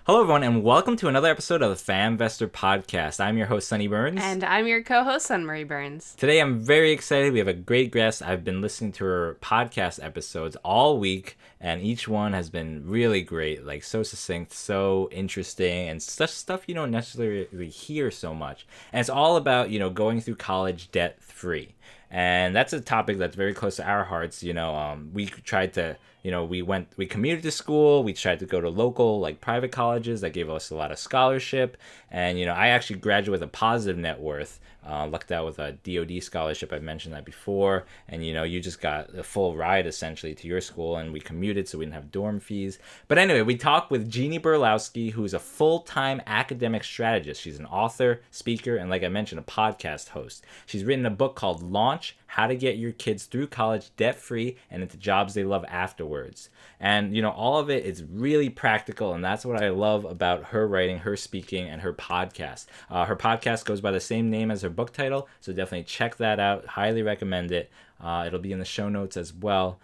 Hello, everyone, and welcome to another episode of the FamVestor Podcast. I'm your host, Sonny Burns. And I'm your co-host, Sunmarie Burns. Today, I'm very excited. We have a great guest. I've been listening to her podcast episodes all week, and each one has been really great, like so succinct, so interesting, and such stuff you don't necessarily hear so much. And it's all about, going through college debt-free. And that's a topic that's very close to our hearts. We tried to, we commuted to school. We tried to go to local, private colleges that gave us a lot of scholarship. And, I actually graduated with a positive net worth. Lucked out with a DOD scholarship. I mentioned that before. And, you just got a full ride, essentially, to your school. And we commuted, so we didn't have dorm fees. But anyway, we talked with Jeannie Burlowski, who's a full-time academic strategist. She's an author, speaker, and like I mentioned, a podcast host. She's written a book called Launch: How to Get Your Kids Through College Debt-Free and Into Jobs They Love Afterwards. And, all of it is really practical, and that's what I love about her writing, her speaking, and her podcast. Her podcast goes by the same name as her book title, so definitely check that out. Highly recommend it. It'll be in the show notes as well.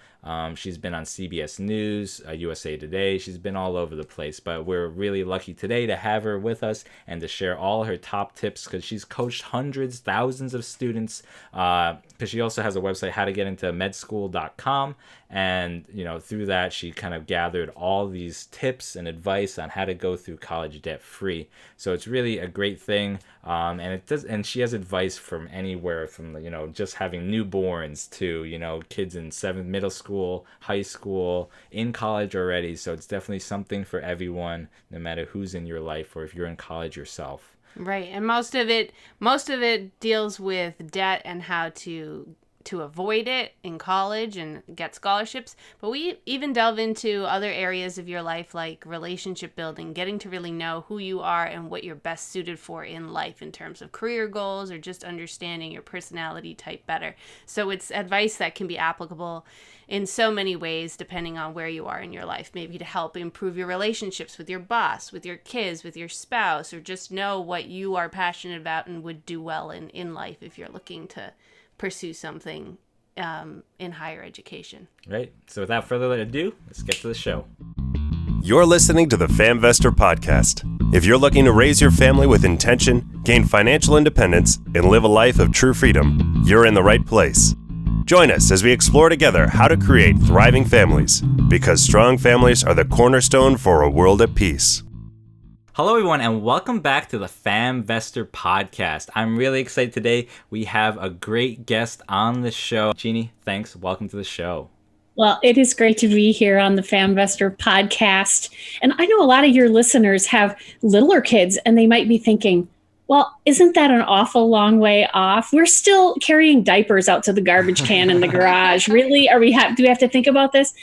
She's been on CBS News, USA Today. She's been all over the place, but we're really lucky today to have her with us and to share all her top tips, because she's coached hundreds, thousands of students, because she also has a website, howtogetintomedschool.com, and through that she kind of gathered all these tips and advice on how to go through college debt free. So it's really a great thing, and she has advice from anywhere from just having newborns to kids in middle school, high school, in college already. So it's definitely something for everyone, no matter who's in your life or if you're in college yourself. Right, and most of it deals with debt and how to avoid it in college and get scholarships. But we even delve into other areas of your life, like relationship building, getting to really know who you are and what you're best suited for in life in terms of career goals or just understanding your personality type better. So it's advice that can be applicable in so many ways depending on where you are in your life, maybe to help improve your relationships with your boss, with your kids, with your spouse, or just know what you are passionate about and would do well in life if you're looking to pursue something in higher education. Right. So without further ado, let's get to the show. You're listening to the FamVestor Podcast. If you're looking to raise your family with intention, gain financial independence, and live a life of true freedom, you're in the right place. Join us as we explore together how to create thriving families, because strong families are the cornerstone for a world at peace. Hello, everyone, and welcome back to the FamVestor Podcast. I'm really excited today. We have a great guest on the show. Jeannie, thanks. Welcome to the show. Well, it is great to be here on the FamVestor Podcast. And I know a lot of your listeners have littler kids, and they might be thinking, well, isn't that an awful long way off? We're still carrying diapers out to the garbage can in the garage. Really? Do we have to think about this?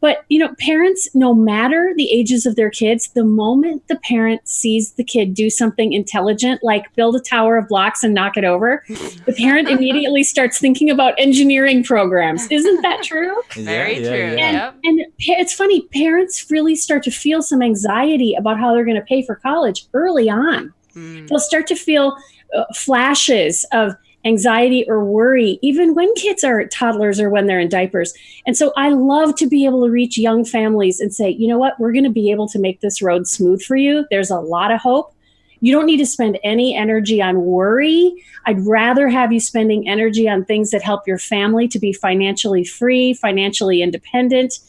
But, parents, no matter the ages of their kids, the moment the parent sees the kid do something intelligent, like build a tower of blocks and knock it over, the parent immediately starts thinking about engineering programs. Isn't that true? Very true. Yeah. And it's funny, parents really start to feel some anxiety about how they're going to pay for college early on. They'll start to feel flashes of anxiety or worry, even when kids are toddlers or when they're in diapers. And so I love to be able to reach young families and say, you know what, we're going to be able to make this road smooth for you. There's a lot of hope. You don't need to spend any energy on worry. I'd rather have you spending energy on things that help your family to be financially free, financially independent.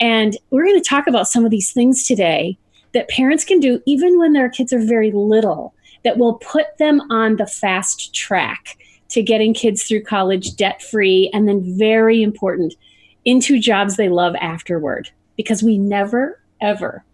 And we're going to talk about some of these things today that parents can do even when their kids are very little, that will put them on the fast track to getting kids through college debt-free, and then very important, into jobs they love afterward. Because we never, ever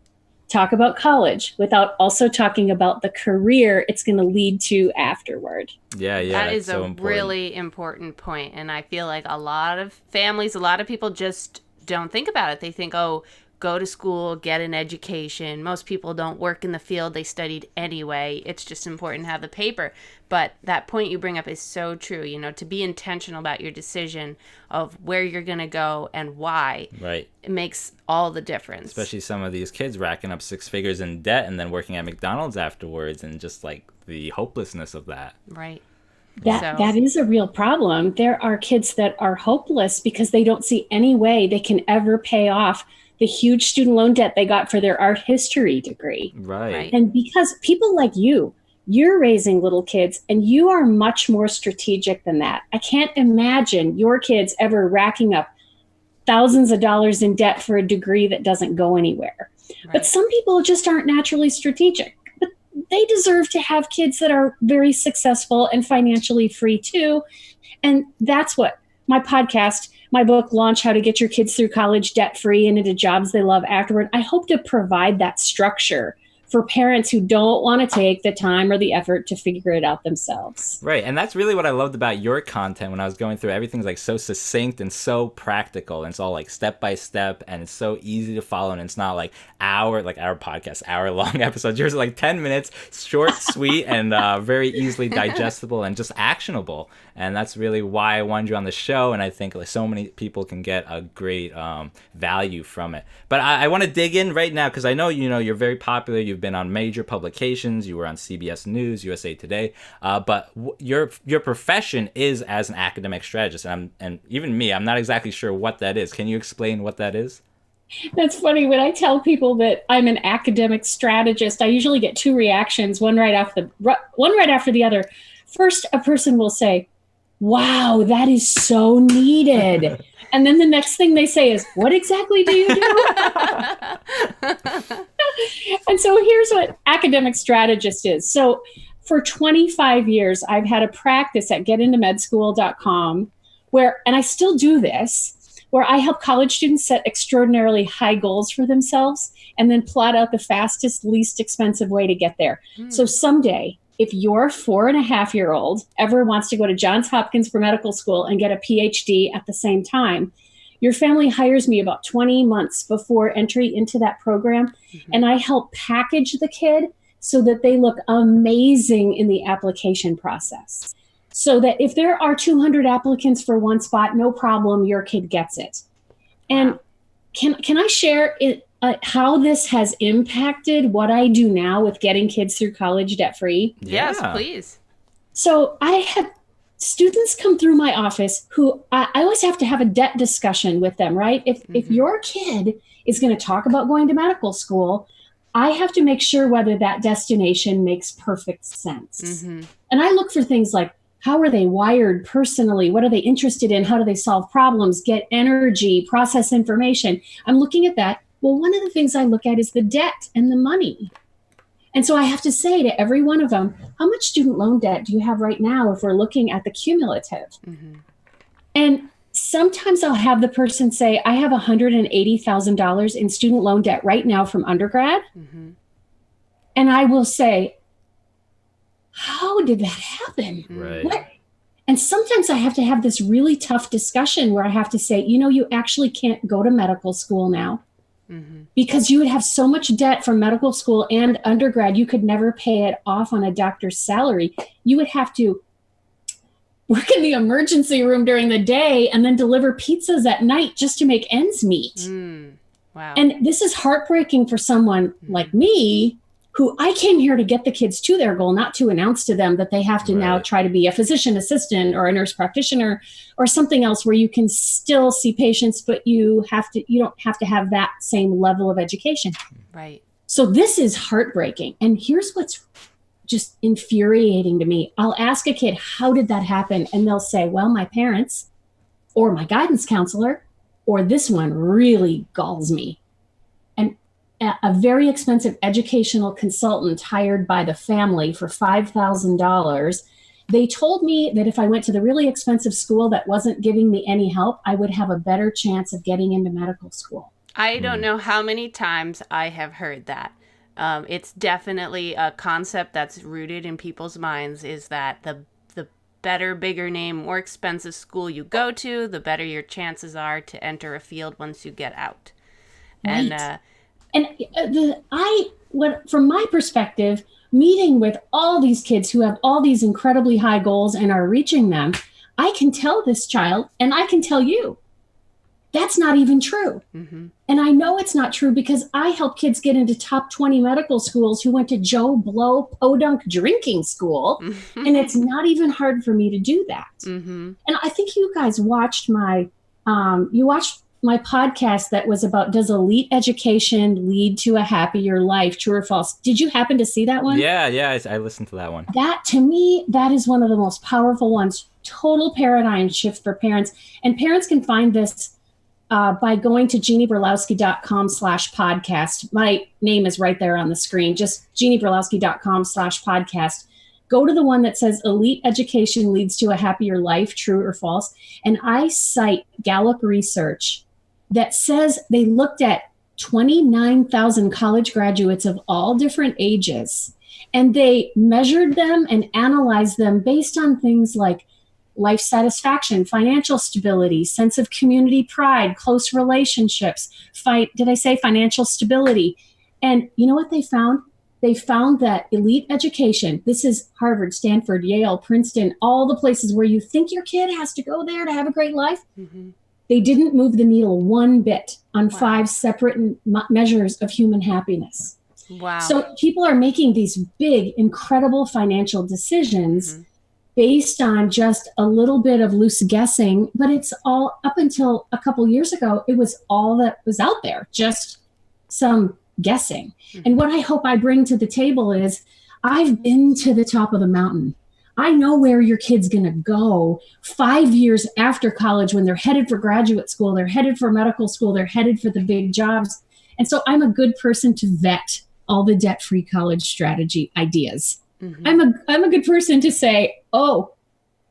talk about college without also talking about the career it's going to lead to afterward. Yeah. That is so a important. really important point. And I feel like a lot of families, a lot of people just don't think about it. They think, oh, go to school, get an education. Most people don't work in the field they studied anyway. It's just important to have the paper. But that point you bring up is so true, to be intentional about your decision of where you're going to go and why. Right. It makes all the difference. Especially some of these kids racking up 6 figures in debt and then working at McDonald's afterwards, and just the hopelessness of that. Right. That is a real problem. There are kids that are hopeless because they don't see any way they can ever pay off the huge student loan debt they got for their art history degree. Right. And because people like you're raising little kids and you are much more strategic than that. I can't imagine your kids ever racking up thousands of dollars in debt for a degree that doesn't go anywhere. Right. But some people just aren't naturally strategic. But they deserve to have kids that are very successful and financially free too. And that's what my podcast, my book, Launch How to Get Your Kids Through College Debt-Free and into Jobs They Love Afterward. I hope to provide that structure for parents who don't want to take the time or the effort to figure it out themselves. Right. And that's really what I loved about your content when I was going through. Everything's like so succinct and so practical. And it's all like step by step and it's so easy to follow. And it's not like our podcast, hour-long episodes. Yours are like 10 minutes, short, sweet, and very easily digestible and just actionable. And that's really why I wanted you on the show. And I think like so many people can get a great value from it. But I want to dig in right now because I know, you're very popular. You've been on major publications. You were on CBS News, USA Today. But your profession is as an academic strategist. And even me, I'm not exactly sure what that is. Can you explain what that is? That's funny. When I tell people that I'm an academic strategist, I usually get two reactions, one right after the other. First, a person will say, "Wow, that is so needed." And then the next thing they say is, "What exactly do you do?" And so here's what academic strategist is. So for 25 years, I've had a practice at getintomedschool.com where, and I still do this, where I help college students set extraordinarily high goals for themselves and then plot out the fastest, least expensive way to get there. So someday, if your 4.5-year-old ever wants to go to Johns Hopkins for medical school and get a PhD at the same time, your family hires me about 20 months before entry into that program, and I help package the kid so that they look amazing in the application process. So that if there are 200 applicants for one spot, no problem, your kid gets it. And can I share it, how this has impacted what I do now with getting kids through college debt-free? Yes, please. So I have students come through my office who I always have to have a debt discussion with them, right? If your kid is going to talk about going to medical school, I have to make sure whether that destination makes perfect sense. And I look for things like, how are they wired personally? What are they interested in? How do they solve problems, get energy, process information? I'm looking at that. Well, one of the things I look at is the debt and the money. And so I have to say to every one of them, how much student loan debt do you have right now if we're looking at the cumulative? And sometimes I'll have the person say, I have $180,000 in student loan debt right now from undergrad. And I will say, how did that happen? Right. What? And sometimes I have to have this really tough discussion where I have to say, you actually can't go to medical school now because you would have so much debt from medical school and undergrad, you could never pay it off on a doctor's salary. You would have to work in the emergency room during the day and then deliver pizzas at night just to make ends meet. Wow. And this is heartbreaking for someone like me, who I came here to get the kids to their goal, not to announce to them that they have to now try to be a physician assistant or a nurse practitioner or something else where you can still see patients, but you don't have to have that same level of education. Right. So this is heartbreaking. And here's what's just infuriating to me. I'll ask a kid, how did that happen? And they'll say, well, my parents or my guidance counselor, or this one really galls me. A very expensive educational consultant hired by the family for $5,000. They told me that if I went to the really expensive school that wasn't giving me any help, I would have a better chance of getting into medical school. I don't know how many times I have heard that. It's definitely a concept that's rooted in people's minds, is that the better, bigger name, more expensive school you go to, the better your chances are to enter a field once you get out. Right. From my perspective, meeting with all these kids who have all these incredibly high goals and are reaching them, I can tell this child, and I can tell you, that's not even true. And I know it's not true because I help kids get into top 20 medical schools who went to Joe Blow podunk drinking school. And it's not even hard for me to do that. And I think you guys watched my podcast that was about, does elite education lead to a happier life, true or false? Did you happen to see that one? Yeah, I listened to that one. That, to me, that is one of the most powerful ones. Total paradigm shift for parents. And parents can find this by going to jeannieburlowski.com/podcast. My name is right there on the screen, just jeannieburlowski.com/podcast. Go to the one that says elite education leads to a happier life, true or false. And I cite Gallup research that says they looked at 29,000 college graduates of all different ages, and they measured them and analyzed them based on things like life satisfaction, financial stability, sense of community pride, close relationships. Did I say financial stability? And you know what they found? They found that elite education, this is Harvard, Stanford, Yale, Princeton, all the places where you think your kid has to go there to have a great life. Mm-hmm. They didn't move the needle one bit on 5 separate measures of human happiness. Wow. So people are making these big, incredible financial decisions based on just a little bit of loose guessing, but it's all, up until a couple years ago, it was all that was out there, just some guessing. And what I hope I bring to the table is, I've been to the top of the mountain. I know where your kid's going to go 5 years after college, when they're headed for graduate school, they're headed for medical school, they're headed for the big jobs. And so I'm a good person to vet all the debt-free college strategy ideas. Mm-hmm. I'm a good person to say, oh,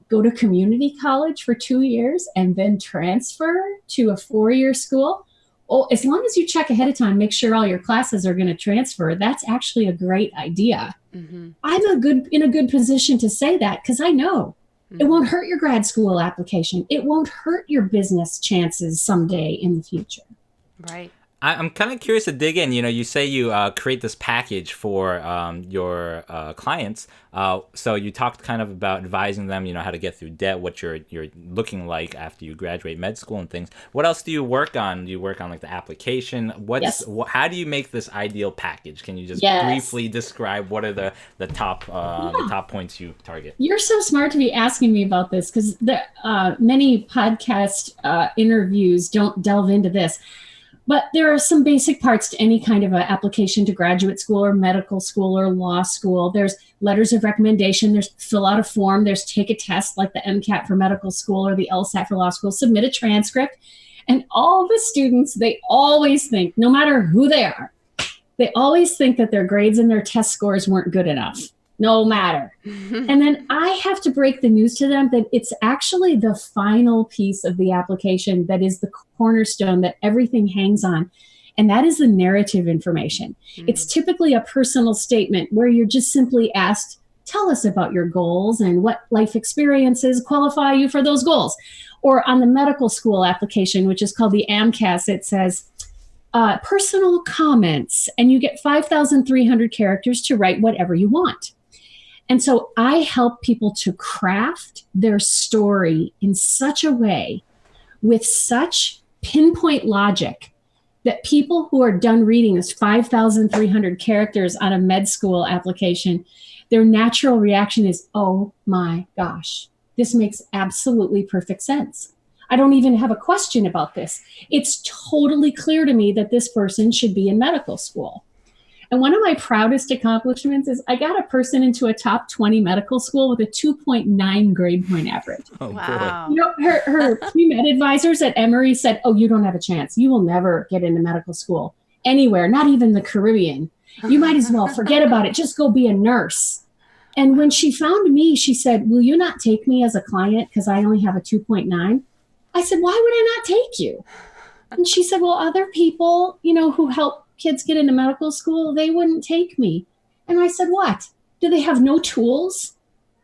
go to community college for 2 years and then transfer to a 4-year school. Oh, as long as you check ahead of time, make sure all your classes are going to transfer. That's actually a great idea. Mm-hmm. I'm in a good position to say that, because I know it won't hurt your grad school application. It won't hurt your business chances someday in the future. Right. I'm kind of curious to dig in. You know, you say you create this package for your clients. So you talked kind of about advising them, you know, how to get through debt, what you're looking like after you graduate med school and things. What else do you work on? Do you work on like the application? How do you make this ideal package? Can you just briefly describe what are the top points you target? You're so smart to be asking me about this, because many podcast interviews don't delve into this. But there are some basic parts to any kind of an application to graduate school or medical school or law school. There's letters of recommendation. There's fill out a form. There's take a test like the MCAT for medical school or the LSAT for law school. Submit a transcript. And all the students, they always think, no matter who they are, they always think that their grades and their test scores weren't good enough. No matter. And then I have to break the news to them that it's actually the final piece of the application that is the cornerstone that everything hangs on. And that is the narrative information. Mm-hmm. It's typically a personal statement where you're just simply asked, tell us about your goals and what life experiences qualify you for those goals. Or on the medical school application, which is called the AMCAS, it says, personal comments, and you get 5,300 characters to write whatever you want. And so I help people to craft their story in such a way, with such pinpoint logic, that people who are done reading this 5,300 characters on a med school application, their natural reaction is, oh my gosh, this makes absolutely perfect sense. I don't even have a question about this. It's totally clear to me that this person should be in medical school. And one of my proudest accomplishments is I got a person into a top 20 medical school with a 2.9 grade point average. Oh, wow. boy. You know, her pre-med advisors at Emory said, oh, you don't have a chance. You will never get into medical school anywhere, not even the Caribbean. You might as well forget about it. Just go be a nurse. And when she found me, she said, will you not take me as a client because I only have a 2.9? I said, why would I not take you? And she said, well, other people, you know, who help kids get into medical school, they wouldn't take me. And I said, what? Do they have no tools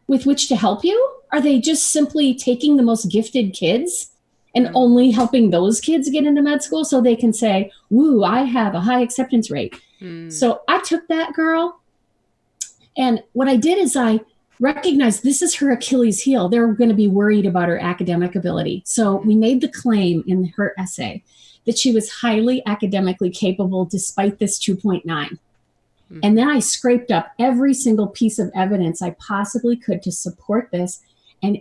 with which to help you? Are they just simply taking the most gifted kids and only helping those kids get into med school so they can say, woo, I have a high acceptance rate? So I took that girl, and what I did is I recognized this is her Achilles heel. They're going to be worried about her academic ability. So we made the claim in her essay that she was highly academically capable despite this 2.9. And then I scraped up every single piece of evidence I possibly could to support this. And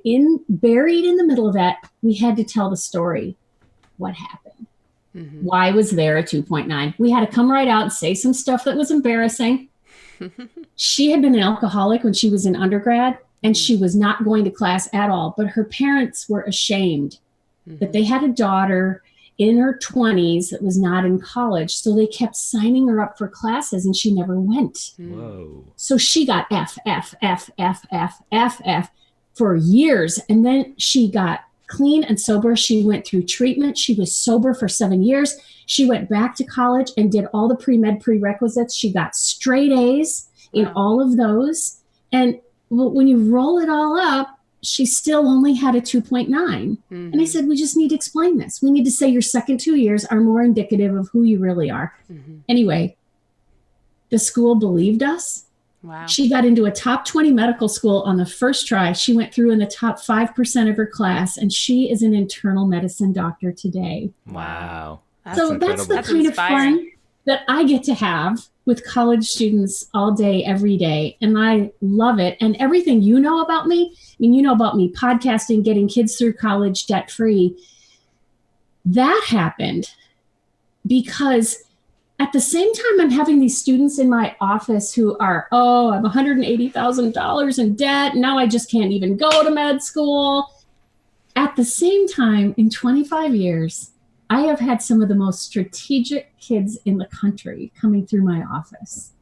buried in the middle of that, we had to tell the story. What happened? Why was there a 2.9? We had to come right out and say some stuff that was embarrassing. She had been an alcoholic when she was in undergrad, and she was not going to class at all. But her parents were ashamed that they had a daughter in her 20s that was not in college. So they kept signing her up for classes, and she never went. Whoa. So she got F, F, F, F, F, F, F for years. And then she got clean and sober. She went through treatment. She was sober for 7 years. She went back to college and did all the pre-med prerequisites. She got straight A's in all of those. And when you roll it all up, she still only had a 2.9. And I said, we just need to explain this. We need to say your second 2 years are more indicative of who you really are. Anyway, the school believed us. Wow. She got into a top 20 medical school on the first try. She went through in the top 5% of her class, and she is an internal medicine doctor today. Wow. That's So incredible. that's the That's kind inspiring. of fun that I get to have with college students all day, every day. And I love it. And everything you know about me, I mean, you know about me podcasting, getting kids through college debt-free. That happened because at the same time, I'm having these students in my office who are, I'm $180,000 in debt. Now I just can't even go to med school. At the same time, in 25 years, I have had some of the most strategic kids in the country coming through my office.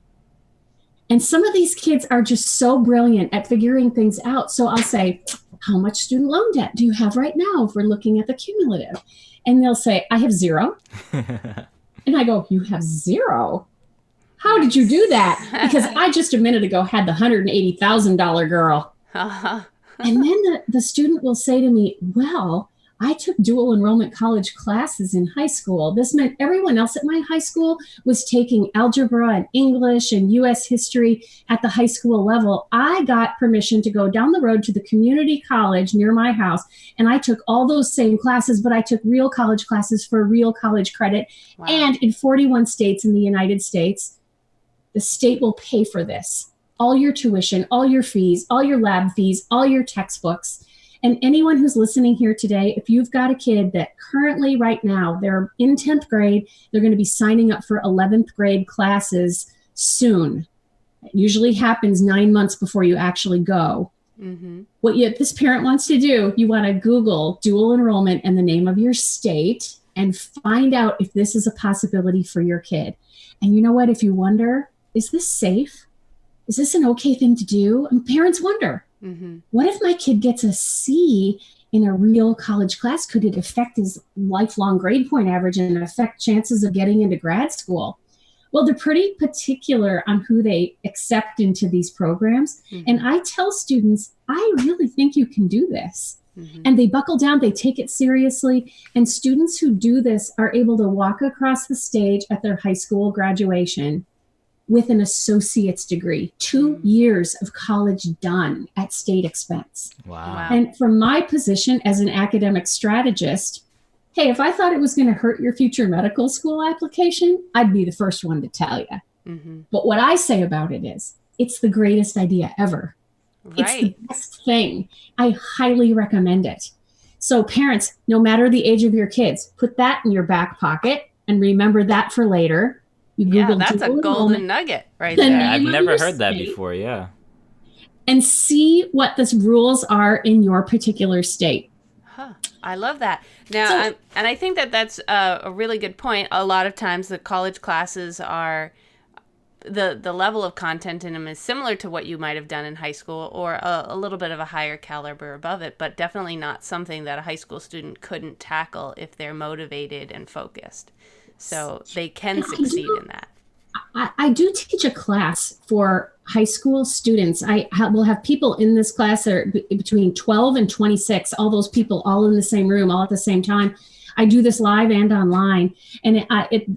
And some of these kids are just so brilliant at figuring things out. So I'll say, how much student loan debt do you have right now if we're looking at the cumulative? And they'll say, I have zero. And I go, you have zero? How did you do that? Because I just a minute ago had the $180,000 girl. And then the student will say to me, well, I took dual enrollment college classes in high school. This meant everyone else at my high school was taking algebra and English and U.S. history at the high school level. I got permission to go down the road to the community college near my house, and I took all those same classes, but I took real college classes for real college credit. Wow. And in 41 states in the United States, the state will pay for this. All your tuition, all your fees, all your lab fees, all your textbooks. And anyone who's listening here today, if you've got a kid that currently right now, they're in 10th grade, they're going to be signing up for 11th grade classes soon. It usually happens 9 months before you actually go. What this parent wants to do, you want to Google dual enrollment and the name of your state and find out if this is a possibility for your kid. And you know what? If you wonder, is this safe? Is this an okay thing to do? And parents wonder. What if my kid gets a C in a real college class? Could it affect his lifelong grade point average and affect chances of getting into grad school? Well, they're pretty particular on who they accept into these programs. And I tell students, I really think you can do this. And they buckle down, they take it seriously. And students who do this are able to walk across the stage at their high school graduation with an associate's degree, 2 years of college done at state expense. Wow. And from my position as an academic strategist, hey, if I thought it was going to hurt your future medical school application, I'd be the first one to tell you. But what I say about it is, it's the greatest idea ever. It's the best thing. I highly recommend it. So parents, no matter the age of your kids, put that in your back pocket and remember that for later. You Google that's a dual golden enrollment nugget right the there. Yeah, I've name of never your heard that state. before. Yeah. And see what the rules are in your particular state. I love that. Now, So- and I think that that's a really good point. A lot of times the college classes are, the level of content in them is similar to what you might have done in high school, or a little bit of a higher caliber above it, but definitely not something that a high school student couldn't tackle if they're motivated and focused. So they can succeed in that. I do teach a class for high school students. Will have people in this class that are between 12 and 26, all those people all in the same room, all at the same time. I do this live and online, and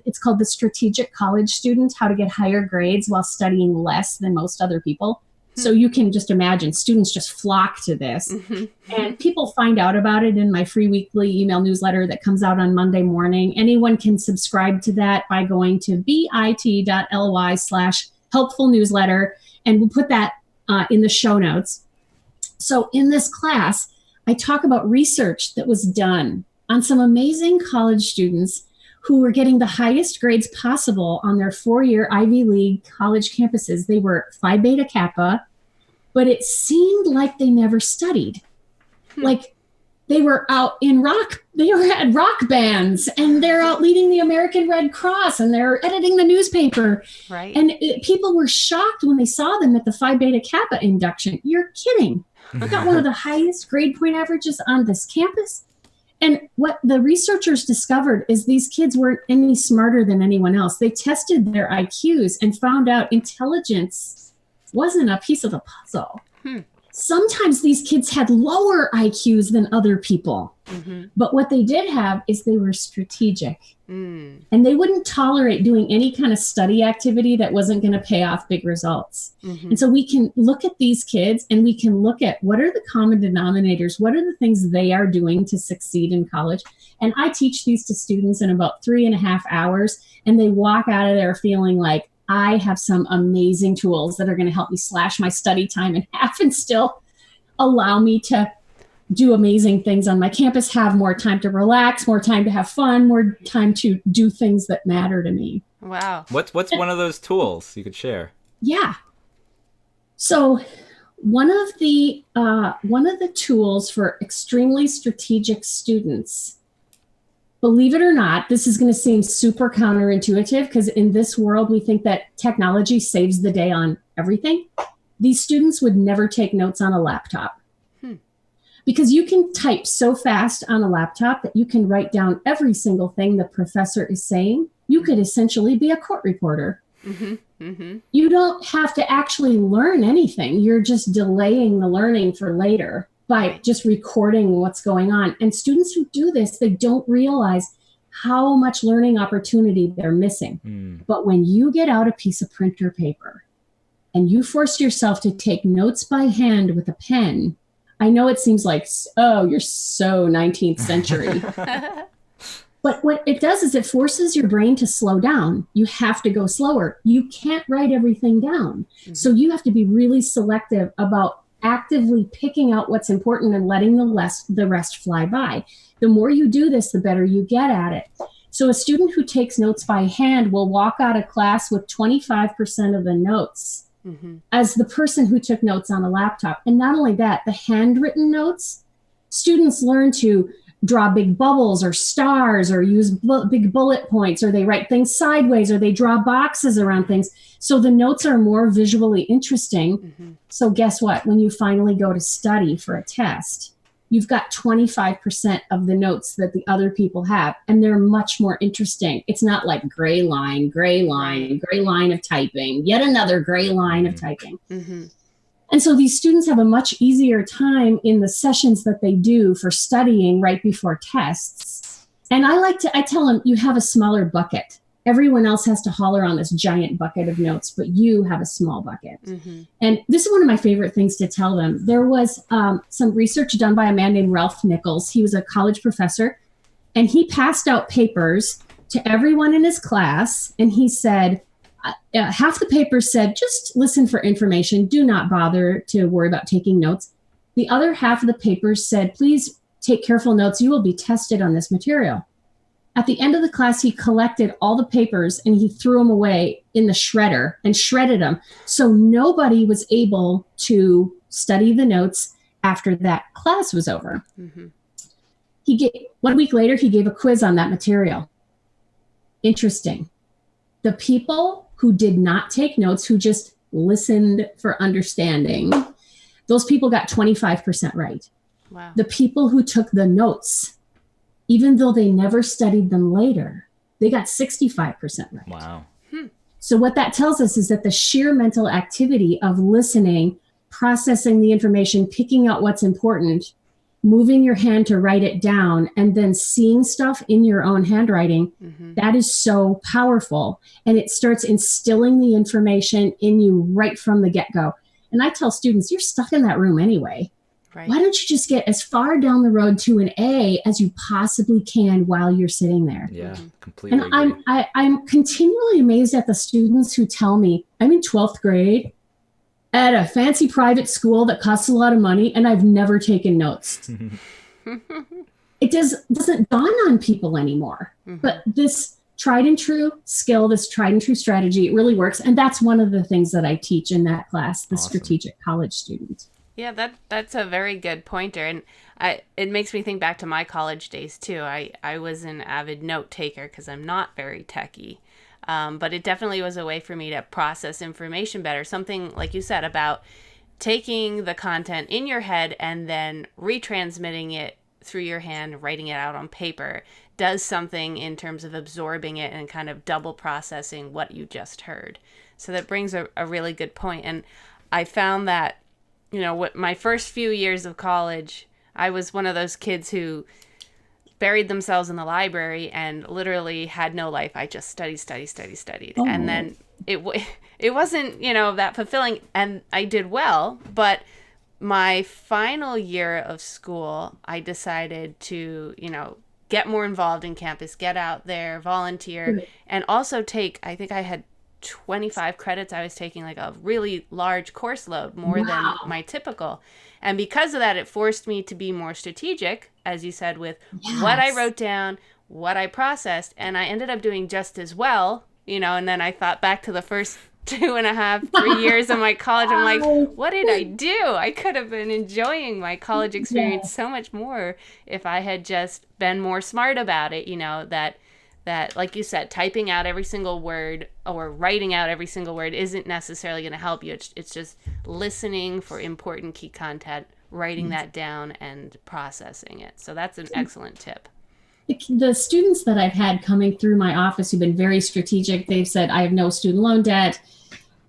it's called the Strategic College Student, How to Get Higher Grades While Studying Less Than Most Other People. So you can just imagine students just flock to this. And people find out about it in my free weekly email newsletter that comes out on Monday morning. Anyone can subscribe to that by going to bit.ly/helpful newsletter. And we'll put that in the show notes. So in this class, I talk about research that was done on some amazing college students who were getting the highest grades possible on their 4-year Ivy League college campuses. They were Phi Beta Kappa, but it seemed like they never studied. Like they were out in had rock bands, and they're out leading the American Red Cross, and they're editing the newspaper. Right. And people were shocked when they saw them at the Phi Beta Kappa induction. You're kidding. We got one of the highest grade point averages on this campus. And what the researchers discovered is these kids weren't any smarter than anyone else. They tested their IQs and found out intelligence wasn't a piece of the puzzle. Sometimes these kids had lower IQs than other people. But what they did have is they were strategic. And they wouldn't tolerate doing any kind of study activity that wasn't going to pay off big results. And so we can look at these kids and we can look at what are the common denominators, what are the things they are doing to succeed in college. And I teach these to students in about 3.5 hours, and they walk out of there feeling like, I have some amazing tools that are going to help me slash my study time in half and still allow me to do amazing things on my campus, have more time to relax, more time to have fun, more time to do things that matter to me. Wow. What's one of those tools you could share? Yeah. So one of the tools for extremely strategic students, believe it or not, this is going to seem super counterintuitive because in this world, we think that technology saves the day on everything. These students would never take notes on a laptop. Because you can type so fast on a laptop that you can write down every single thing the professor is saying. You could essentially be a court reporter. You don't have to actually learn anything. You're just delaying the learning for later by just recording what's going on. And students who do this, they don't realize how much learning opportunity they're missing. But when you get out a piece of printer paper and you force yourself to take notes by hand with a pen, I know it seems like, oh, you're so 19th century. But what it does is it forces your brain to slow down. You have to go slower. You can't write everything down. So you have to be really selective about actively picking out what's important and letting the rest fly by. The more you do this, the better you get at it. So a student who takes notes by hand will walk out of class with 25% of the notes as the person who took notes on a laptop. And not only that, the handwritten notes, students learn to draw big bubbles or stars or use big bullet points, or they write things sideways, or they draw boxes around things. So the notes are more visually interesting. So guess what? When you finally go to study for a test, you've got 25% of the notes that the other people have, and they're much more interesting. It's not like gray line of typing, yet another gray line of typing. And so these students have a much easier time in the sessions that they do for studying right before tests. And I tell them, you have a smaller bucket. Everyone else has to haul around this giant bucket of notes, but you have a small bucket. And this is one of my favorite things to tell them. There was some research done by a man named Ralph Nichols. He was a college professor, and he passed out papers to everyone in his class. And he said, half the papers said, just listen for information. Do not bother to worry about taking notes. The other half of the papers said, please take careful notes. You will be tested on this material. At the end of the class, he collected all the papers and he threw them away in the shredder and shredded them. So nobody was able to study the notes after that class was over. 1 week later, he gave a quiz on that material. Interesting. The people who did not take notes, who just listened for understanding, those people got 25% right. Wow. The people who took the notes, even though they never studied them later, they got 65% right. Wow. So what that tells us is that the sheer mental activity of listening, processing the information, picking out what's important, moving your hand to write it down, and then seeing stuff in your own handwriting, that is so powerful. And it starts instilling the information in you right from the get-go. And I tell students, you're stuck in that room anyway. Right. Why don't you just get as far down the road to an A as you possibly can while you're sitting there? Yeah, completely. And I'm continually amazed at the students who tell me, I'm in 12th grade at a fancy private school that costs a lot of money, and I've never taken notes. It doesn't dawn on people anymore. But this tried and true skill, this tried and true strategy, it really works. And that's one of the things that I teach in that class, the strategic college student. Yeah, that's a very good pointer. And it makes me think back to my college days too. I was an avid note taker because I'm not very techie. But it definitely was a way for me to process information better. Something like you said about taking the content in your head and then retransmitting it through your hand, writing it out on paper, does something in terms of absorbing it and kind of double processing what you just heard. So that brings a really good point. And I found that, what my first few years of college, I was one of those kids who buried themselves in the library and literally had no life. I just studied. Oh. And then it wasn't, that fulfilling, and I did well, but my final year of school, I decided to, get more involved in campus, get out there, volunteer, and also take, I think I had 25 credits. I was taking like a really large course load, more than my typical. And because of that, it forced me to be more strategic, as you said, with what I wrote down, what I processed, and I ended up doing just as well, and then I thought back to the first 2.5, 3 years of my college. I'm like, what did I do? I could have been enjoying my college experience so much more if I had just been more smart about it, that, like you said, typing out every single word or writing out every single word isn't necessarily going to help you. It's just listening for important key content, writing that down, and processing it. So that's an excellent tip. The students that I've had coming through my office who've been very strategic, they've said, I have no student loan debt.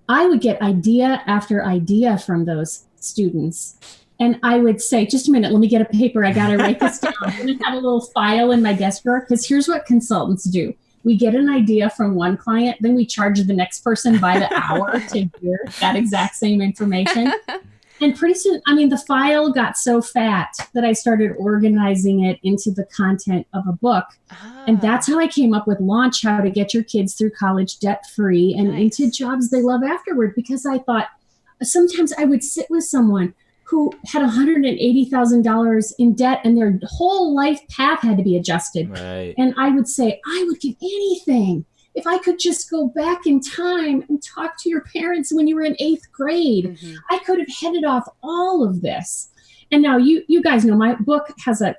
I would get idea after idea from those students. And I would say, just a minute, let me get a paper. I got to write this down. I'm going to have a little file in my desk drawer, because here's what consultants do. We get an idea from one client, then we charge the next person by the hour to hear that exact same information. And pretty soon, the file got so fat that I started organizing it into the content of a book. And that's how I came up with Launch How to Get Your Kids Through College Debt-Free and into jobs they love afterward. Because I thought sometimes I would sit with someone who had $180,000 in debt and their whole life path had to be adjusted. Right. And I would say, I would give anything if I could just go back in time and talk to your parents when you were in 8th grade. I could have headed off all of this. And now you guys know my book has a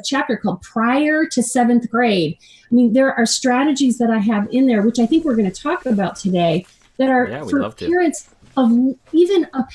chapter called Prior to 7th Grade. There are strategies that I have in there, which I think we're going to talk about today, that are for parents of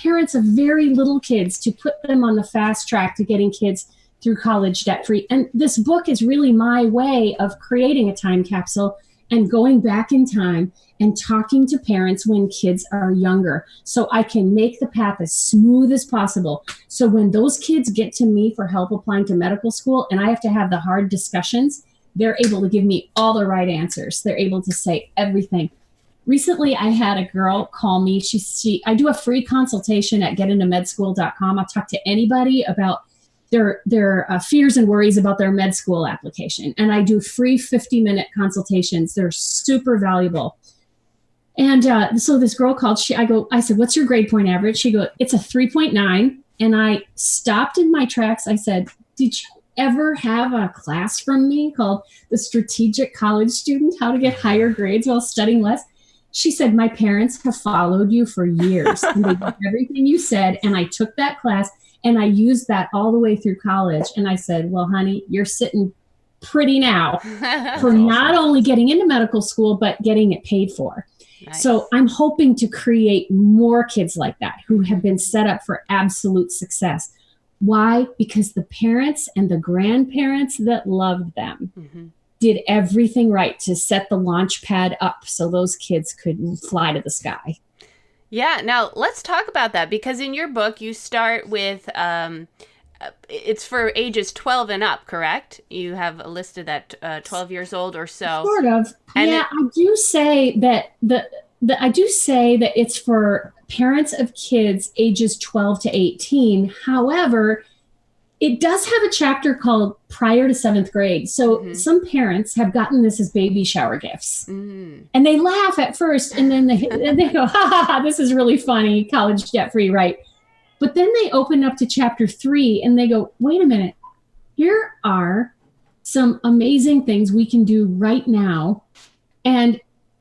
parents of very little kids, to put them on the fast track to getting kids through college debt free. And this book is really my way of creating a time capsule and going back in time and talking to parents when kids are younger, so I can make the path as smooth as possible. So when those kids get to me for help applying to medical school and I have to have the hard discussions, they're able to give me all the right answers. They're able to say everything. Recently, I had a girl call me. I do a free consultation at getintomedschool.com. I'll talk to anybody about their fears and worries about their med school application. And I do free 50-minute consultations. They're super valuable. And so this girl called. I said, what's your grade point average? She goes, it's a 3.9. And I stopped in my tracks. I said, did you ever have a class from me called The Strategic College Student, How to Get Higher Grades While Studying Less? She said, my parents have followed you for years. And they did everything you said. And I took that class and I used that all the way through college. And I said, well, honey, you're sitting pretty now for not only getting into medical school, but getting it paid for. Nice. So I'm hoping to create more kids like that who have been set up for absolute success. Why? Because the parents and the grandparents that loved them did everything right to set the launch pad up so those kids could fly to the sky. Yeah. Now let's talk about that, because in your book, you start with, it's for ages 12 and up, correct? You have listed that 12 years old or so. Sort of. And I do say that that it's for parents of kids ages 12 to 18. However, it does have a chapter called Prior to 7th Grade. So some parents have gotten this as baby shower gifts. And they laugh at first, and then they go, ha, ha, ha, this is really funny, college debt-free, right? But then they open up to chapter 3, and they go, wait a minute, here are some amazing things we can do right now. And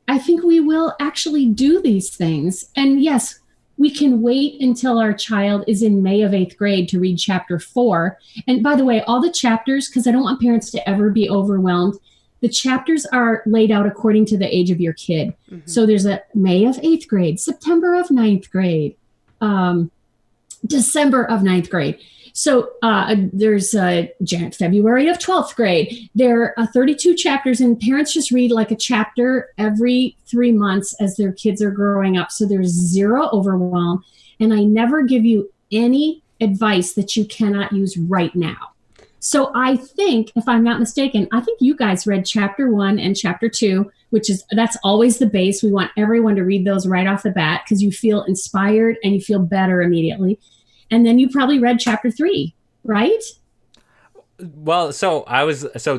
I think we will actually do these things. And yes, we can wait until our child is in May of 8th grade to read chapter 4. And by the way, all the chapters, because I don't want parents to ever be overwhelmed, the chapters are laid out according to the age of your kid. Mm-hmm. So there's a May of 8th grade, September of 9th grade, December of 9th grade. So there's February of 12th grade. There are 32 chapters, and parents just read like a chapter every 3 months as their kids are growing up. So there's zero overwhelm. And I never give you any advice that you cannot use right now. So I think, if I'm not mistaken, I think you guys read chapter 1 and chapter 2, that's always the base. We want everyone to read those right off the bat because you feel inspired and you feel better immediately. And then you probably read chapter 3, right? Well, so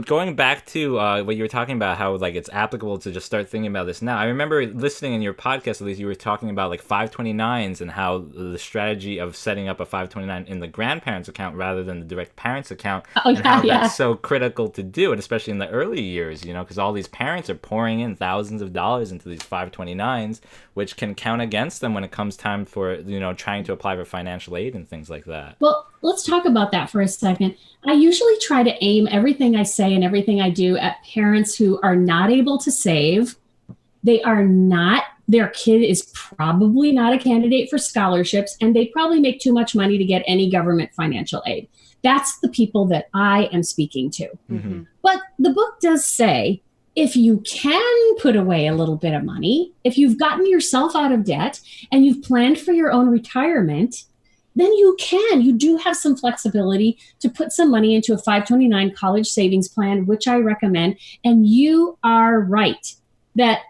going back to what you were talking about, how like it's applicable to just start thinking about this now. I remember listening in your podcast, at least you were talking about like 529s and how the strategy of setting up a 529 in the grandparents' account rather than the direct parents' account, and how that's so critical to do, and especially in the early years, because all these parents are pouring in thousands of dollars into these 529s, which can count against them when it comes time for trying to apply for financial aid and things like that. Well, let's talk about that for a second. I usually try to aim everything I say and everything I do at parents who are not able to save. Their kid is probably not a candidate for scholarships, and they probably make too much money to get any government financial aid. That's the people that I am speaking to. Mm-hmm. But the book does say, if you can put away a little bit of money, if you've gotten yourself out of debt and you've planned for your own retirement, then you do have some flexibility to put some money into a 529 college savings plan, which I recommend. And you are right that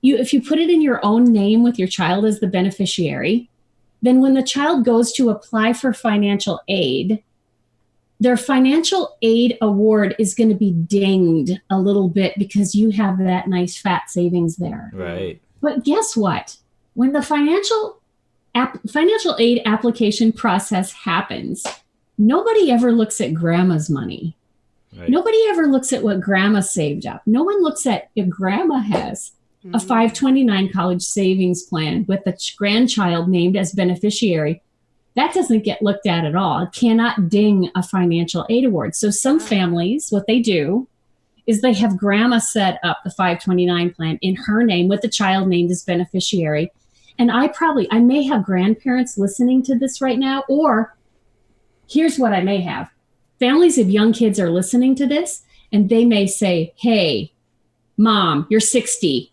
if you put it in your own name with your child as the beneficiary, then when the child goes to apply for financial aid, their financial aid award is going to be dinged a little bit because you have that nice fat savings there. Right. But guess what? When the financial aid application process happens, nobody ever looks at grandma's money. Right. Nobody ever looks at what grandma saved up. No one looks at if grandma has a 529 college savings plan with a grandchild named as beneficiary. That doesn't get looked at all. It cannot ding a financial aid award. So some families, what they do is they have grandma set up the 529 plan in her name with the child named as beneficiary. And I may have grandparents listening to this right now, or here's what I may have. Families of young kids are listening to this, and they may say, hey, Mom, you're 60.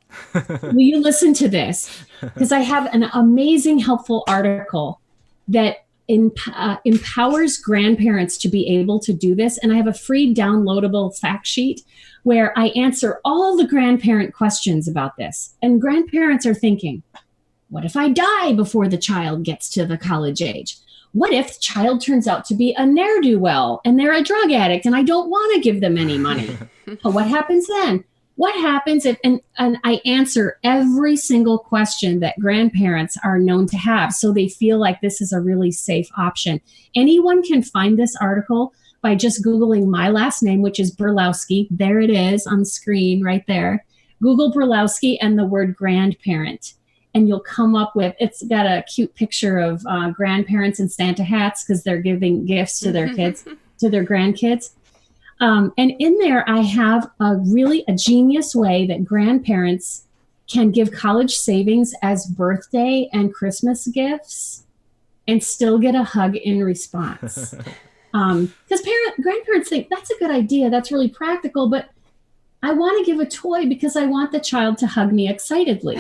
Will you listen to this? Because I have an amazing, helpful article that empowers grandparents to be able to do this. And I have a free downloadable fact sheet where I answer all the grandparent questions about this. And grandparents are thinking, what if I die before the child gets to the college age? What if the child turns out to be a ne'er-do-well and they're a drug addict and I don't want to give them any money? What happens then? What happens if, and I answer every single question that grandparents are known to have, so they feel like this is a really safe option. Anyone can find this article by just Googling my last name, which is Burlowski. There it is on screen right there. Google Burlowski and the word grandparent. And you'll come up with, it's got a cute picture of grandparents in Santa hats because they're giving gifts to their kids, to their grandkids. And in there, I have a genius way that grandparents can give college savings as birthday and Christmas gifts and still get a hug in response. Because grandparents think that's a good idea. That's really practical. But I want to give a toy because I want the child to hug me excitedly.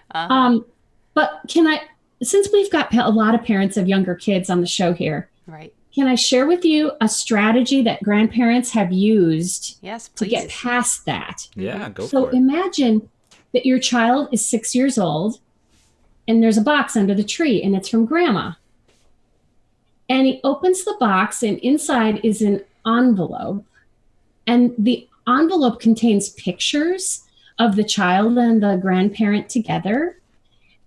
But since we've got a lot of parents of younger kids on the show here, right? Can I share with you a strategy that grandparents have used to get past that? Yeah, go for it. So imagine that your child is 6 years old and there's a box under the tree and it's from grandma. And he opens the box and inside is an envelope. And the envelope contains pictures of the child and the grandparent together.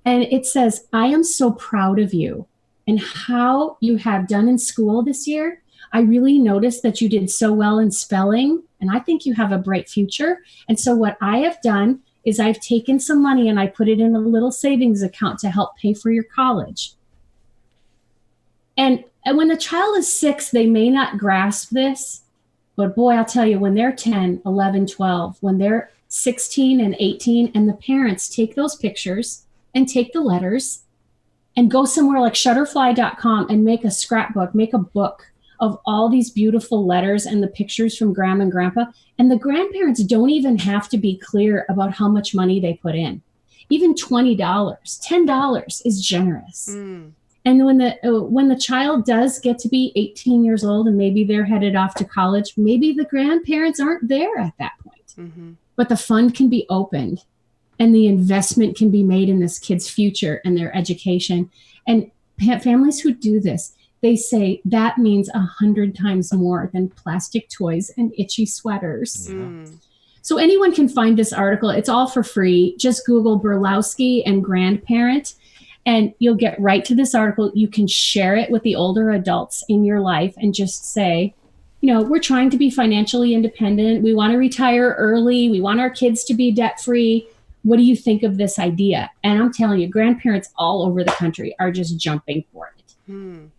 And it says, I am so proud of you and how you have done in school this year. I really noticed that you did so well in spelling, and I think you have a bright future. And so what I have done is I've taken some money and I put it in a little savings account to help pay for your college. And when the child is 6, they may not grasp this, but boy, I'll tell you, when they're 10, 11, 12, when they're 16 and 18, and the parents take those pictures and take the letters and go somewhere like shutterfly.com and make a scrapbook, make a book of all these beautiful letters and the pictures from grandma and grandpa. And the grandparents don't even have to be clear about how much money they put in. Even $20, $10 is generous. And when the child does get to be 18 years old and maybe they're headed off to college, maybe the grandparents aren't there at that point. But the fund can be opened and the investment can be made in this kid's future and their education. And families who do this, they say that means 100 times more than plastic toys and itchy sweaters. So anyone can find this article. It's all for free. Just Google Burlowski and grandparent, and you'll get right to this article. You can share it with the older adults in your life and just say, we're trying to be financially independent. We want to retire early. We want our kids to be debt-free. What do you think of this idea? And I'm telling you, grandparents all over the country are just jumping for it.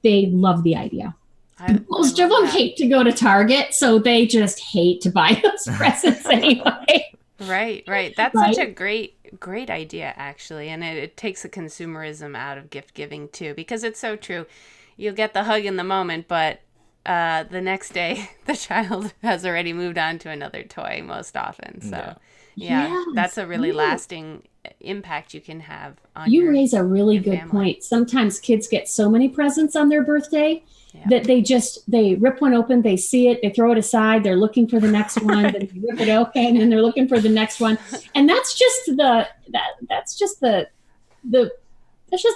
They love the idea. Most of them hate to go to Target, so they just hate to buy those presents anyway. Right. That's such a great idea, actually. And it takes the consumerism out of gift giving, too, because it's so true. You'll get the hug in the moment, but the next day, the child has already moved on to another toy most often. So, that's a really lasting impact you can have on you raise a really good family. point. Sometimes kids get so many presents on their birthday that they rip one open, they see it, they throw it aside, they're looking for the next one, then they rip it open and they're looking for the next one. And that's just the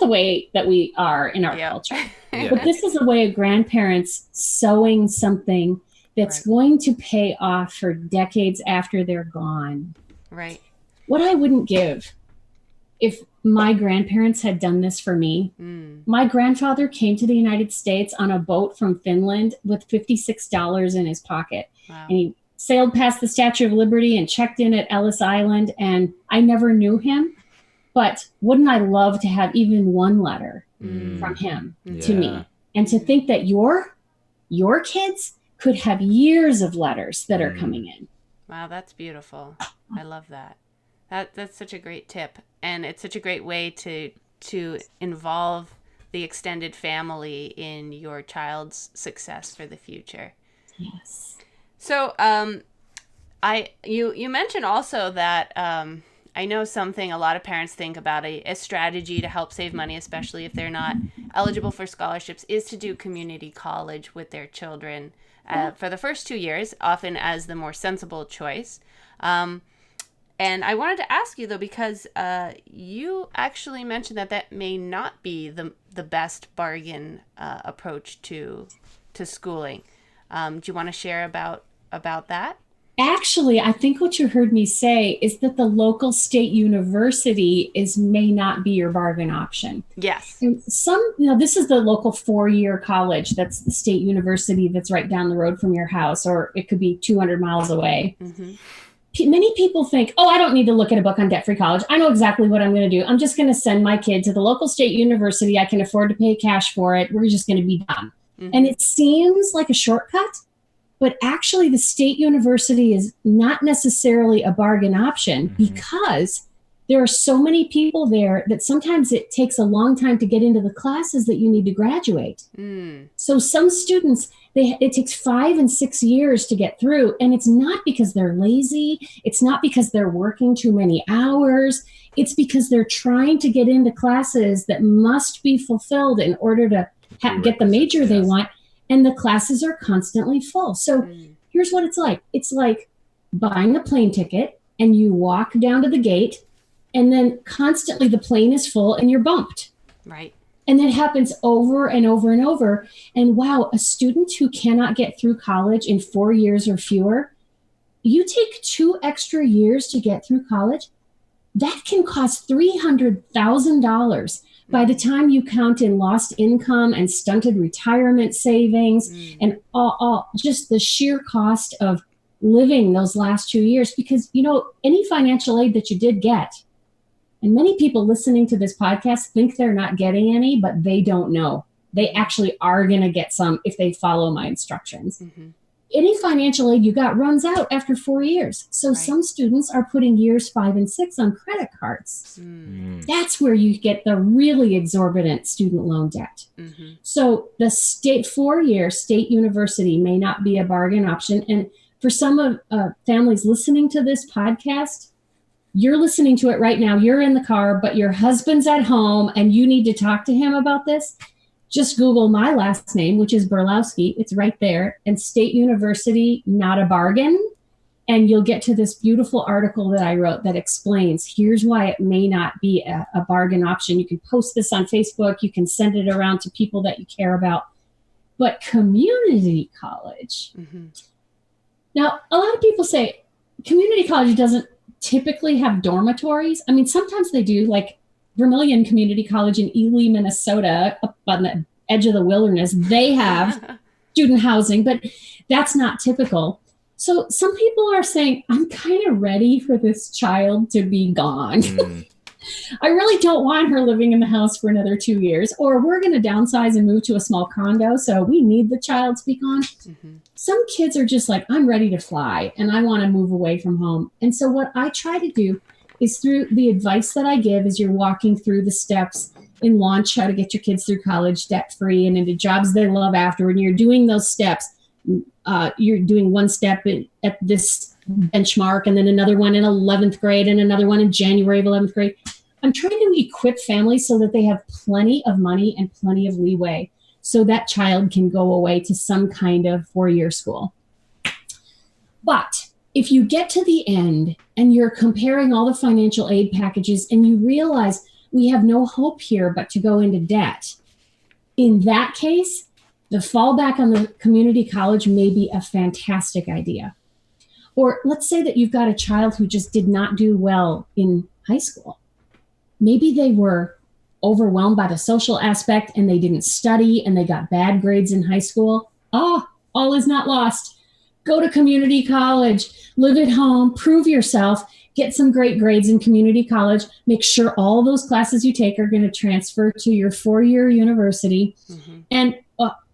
way that we are in our culture. But this is a way of grandparents sowing something that's going to pay off for decades after they're gone. Right. What I wouldn't give if my grandparents had done this for me. My grandfather came to the United States on a boat from Finland with $56 in his pocket. Wow. And he sailed past the Statue of Liberty and checked in at Ellis Island. And I never knew him. But wouldn't I love to have even one letter from him to me? And to think that your kids could have years of letters that are coming in. Wow, that's beautiful. I love that. That's such a great tip, and it's such a great way to involve the extended family in your child's success for the future. Yes. So, you mentioned also that I know something a lot of parents think about a strategy to help save money, especially if they're not eligible for scholarships, is to do community college with their children for the first 2 years, often as the more sensible choice. And I wanted to ask you, though, because you actually mentioned that may not be the best bargain approach to schooling. Do you want to share about that? Actually, I think what you heard me say is that the local state university may not be your bargain option. Yes. And this is the local 4-year college. That's the state university that's right down the road from your house, or it could be 200 miles away. Many people think, I don't need to look at a book on debt-free college. I know exactly what I'm going to do. I'm just going to send my kid to the local state university. I can afford to pay cash for it. We're just going to be done. And it seems like a shortcut, but actually the state university is not necessarily a bargain option because there are so many people there that sometimes it takes a long time to get into the classes that you need to graduate. So some students, it takes 5 and 6 years to get through. And it's not because they're lazy. It's not because they're working too many hours. It's because they're trying to get into classes that must be fulfilled in order to get the major they want. And the classes are constantly full. So here's what it's like. It's like buying a plane ticket and you walk down to the gate and then constantly the plane is full and you're bumped. Right. And that happens over and over and over. And wow, a student who cannot get through college in 4 years or fewer, you take 2 extra years to get through college, that can cost $300,000 by the time you count in lost income and stunted retirement savings and all just the sheer cost of living those last 2 years. Because, any financial aid that you did get, and many people listening to this podcast think they're not getting any, but they don't know. They actually are going to get some if they follow my instructions. Any financial aid you got runs out after 4 years. So some students are putting years 5 and 6 on credit cards. That's where you get the really exorbitant student loan debt. So the 4-year state university may not be a bargain option. And for some of families listening to this podcast, you're listening to it right now. You're in the car, but your husband's at home and you need to talk to him about this. Just Google my last name, which is Burlowski. It's right there. And State University, not a bargain. And you'll get to this beautiful article that I wrote that explains, here's why it may not be a bargain option. You can post this on Facebook. You can send it around to people that you care about. But community college. Now, a lot of people say community college doesn't typically have dormitories. I mean, sometimes they do, like Vermilion Community College in Ely, Minnesota, up on the edge of the wilderness. They have student housing, but that's not typical. So some people are saying, I'm kind of ready for this child to be gone. I really don't want her living in the house for another 2 years, or we're going to downsize and move to a small condo. So we need the child to be gone. Some kids are just like, I'm ready to fly and I want to move away from home. And so what I try to do is, through the advice that I give as you're walking through the steps in Launch, how to get your kids through college debt-free and into jobs they love afterward. And you're doing those steps. You're doing one step at this benchmark and then another one in 11th grade and another one in January of 11th grade. I'm trying to equip families so that they have plenty of money and plenty of leeway so that child can go away to some kind of 4-year school. But if you get to the end and you're comparing all the financial aid packages and you realize we have no hope here but to go into debt, in that case, the fallback on the community college may be a fantastic idea. Or let's say that you've got a child who just did not do well in high school. Maybe they were overwhelmed by the social aspect and they didn't study and they got bad grades in high school. All is not lost. Go to community college, live at home, prove yourself, get some great grades in community college, make sure all those classes you take are going to transfer to your 4-year university. And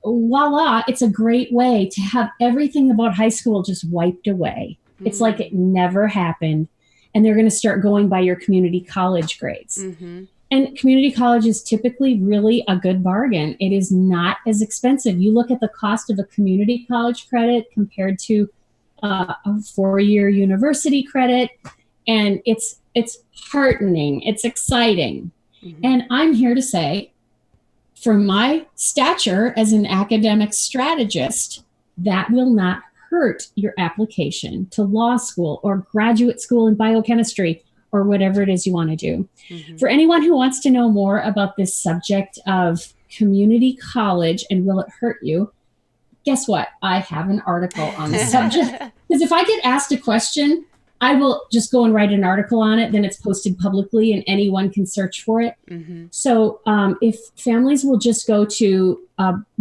voila, it's a great way to have everything about high school just wiped away. It's like it never happened. And they're going to start going by your community college grades. And community college is typically really a good bargain. It is not as expensive. You look at the cost of a community college credit compared to a 4-year university credit, and it's heartening. It's exciting. And I'm here to say, for my stature as an academic strategist, that will not hurt your application to law school or graduate school in biochemistry or whatever it is you want to do. For anyone who wants to know more about this subject of community college and will it hurt you, guess what? I have an article on the subject. Because if I get asked a question, I will just go and write an article on it. Then it's posted publicly and anyone can search for it. So if families will just go to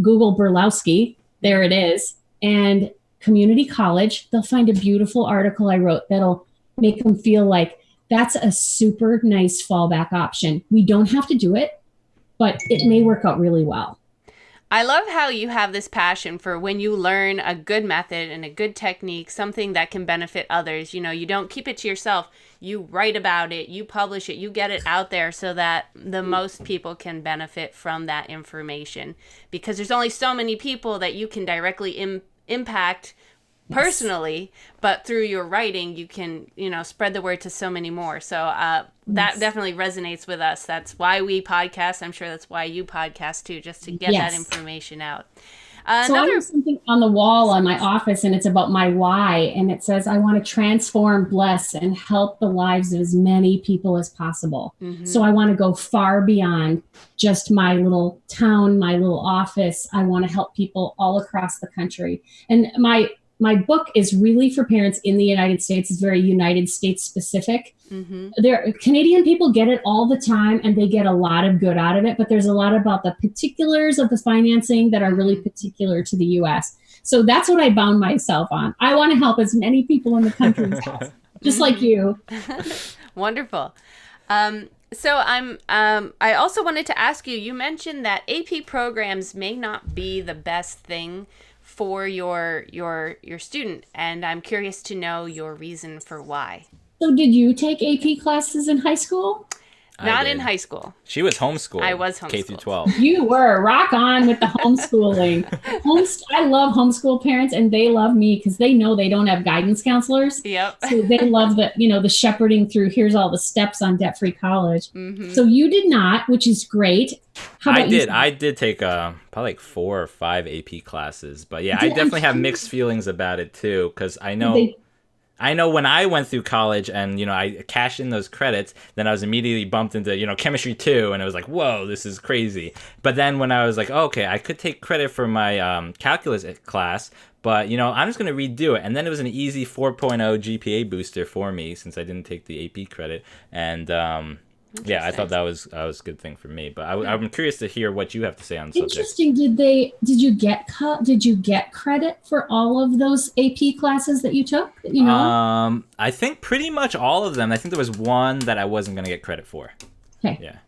Google Burlowski, there it is, and community college, they'll find a beautiful article I wrote that'll make them feel like that's a super nice fallback option. We don't have to do it, but it may work out really well. I love how you have this passion for when you learn a good method and a good technique, something that can benefit others. You don't keep it to yourself. You write about it, you publish it, you get it out there so that the most people can benefit from that information. Because there's only so many people that you can directly impact personally, but through your writing, you can, spread the word to so many more. So that definitely resonates with us. That's why we podcast. I'm sure that's why you podcast too, just to get that information out. So I have something on the wall on my office, and it's about my why. And it says, I want to transform, bless, and help the lives of as many people as possible. So I want to go far beyond just my little town, my little office. I want to help people all across the country. And my my book is really for parents in the United States. It's very United States specific. Mm-hmm. Canadian people get it all the time and they get a lot of good out of it, but there's a lot about the particulars of the financing that are really particular to the US. So that's what I bound myself on. I want to help as many people in the country as possible, just like you. Wonderful. So I also wanted to ask you, you mentioned that AP programs may not be the best thing for your student, and I'm curious to know your reason for why. So did you take AP classes in high school? Not in high school. She was homeschooled. I was homeschooled. K through 12. You were rock on with the homeschooling. I love homeschool parents, and they love me because they know they don't have guidance counselors. Yep. So they love the shepherding through, here's all the steps on debt-free college. Mm-hmm. So you did not, which is great. How about you? I did take probably like 4 or 5 AP classes, but yeah, I definitely have mixed feelings about it too, because I know when I went through college and, I cashed in those credits, then I was immediately bumped into, chemistry 2, and it was like, whoa, this is crazy. But then when I was like, okay, I could take credit for my calculus class, but, I'm just going to redo it. And then it was an easy 4.0 GPA booster for me since I didn't take the AP credit. And yeah, I thought that was a good thing for me. But I'm curious to hear what you have to say on the subject. Interesting. Did you get credit for all of those AP classes that you took? I think pretty much all of them. I think there was one that I wasn't going to get credit for. Okay. Yeah.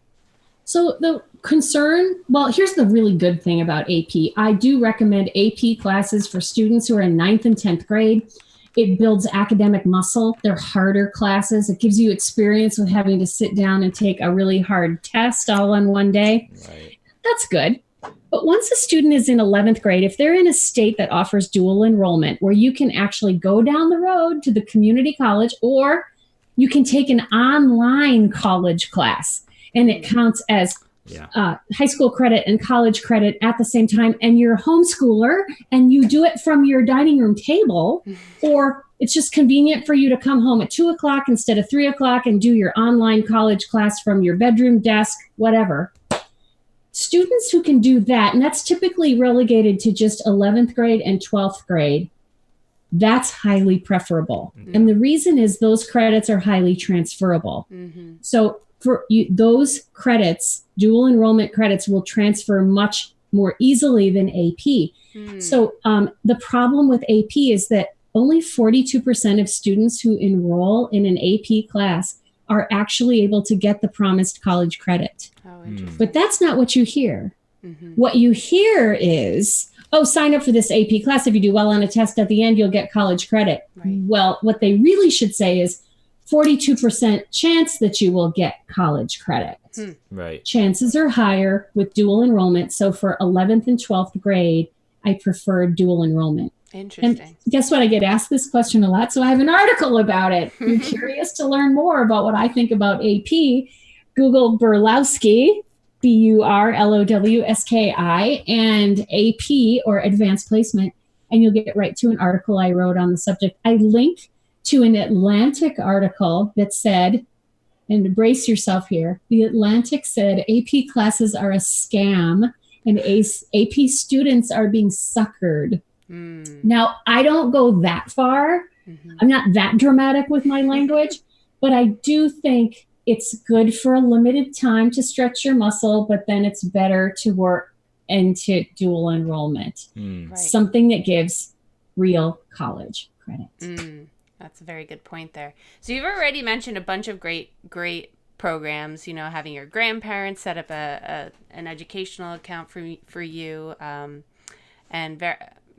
So the concern, well, here's the really good thing about AP. I do recommend AP classes for students who are in 9th and 10th grade. It builds academic muscle. They're harder classes. It gives you experience with having to sit down and take a really hard test all in one day. Right. That's good. But once a student is in 11th grade, if they're in a state that offers dual enrollment, where you can actually go down the road to the community college, or you can take an online college class, and it counts as high school credit and college credit at the same time, and you're a homeschooler and you do it from your dining room table, or it's just convenient for you to come home at 2:00 instead of 3:00 and do your online college class from your bedroom desk, whatever. Students who can do that, and that's typically relegated to just 11th grade and 12th grade, that's highly preferable. Mm-hmm. And the reason is those credits are highly transferable. Mm-hmm. So for you, those credits, dual enrollment credits, will transfer much more easily than AP. So the problem with AP is that only 42% of students who enroll in an AP class are actually able to get the promised college credit. Oh, interesting. But that's not what you hear. Mm-hmm. What you hear is, sign up for this AP class. If you do well on a test at the end, you'll get college credit. Right. Well, what they really should say is 42% chance that you will get college credit. Right. Chances are higher with dual enrollment. So for 11th and 12th grade, I prefer dual enrollment. Interesting. And guess what? I get asked this question a lot, so I have an article about it. If you're curious to learn more about what I think about AP, Google Burlowski, Burlowski, and AP, or Advanced Placement, and you'll get right to an article I wrote on the subject. I link to an Atlantic article that said, and brace yourself here, the Atlantic said AP classes are a scam and AP students are being suckered. Now, I don't go that far. Mm-hmm. I'm not that dramatic with my language, but I do think it's good for a limited time to stretch your muscle, but then it's better to work into dual enrollment. Right. Something that gives real college credit. That's a very good point there. So you've already mentioned a bunch of great programs, having your grandparents set up an educational account for you, and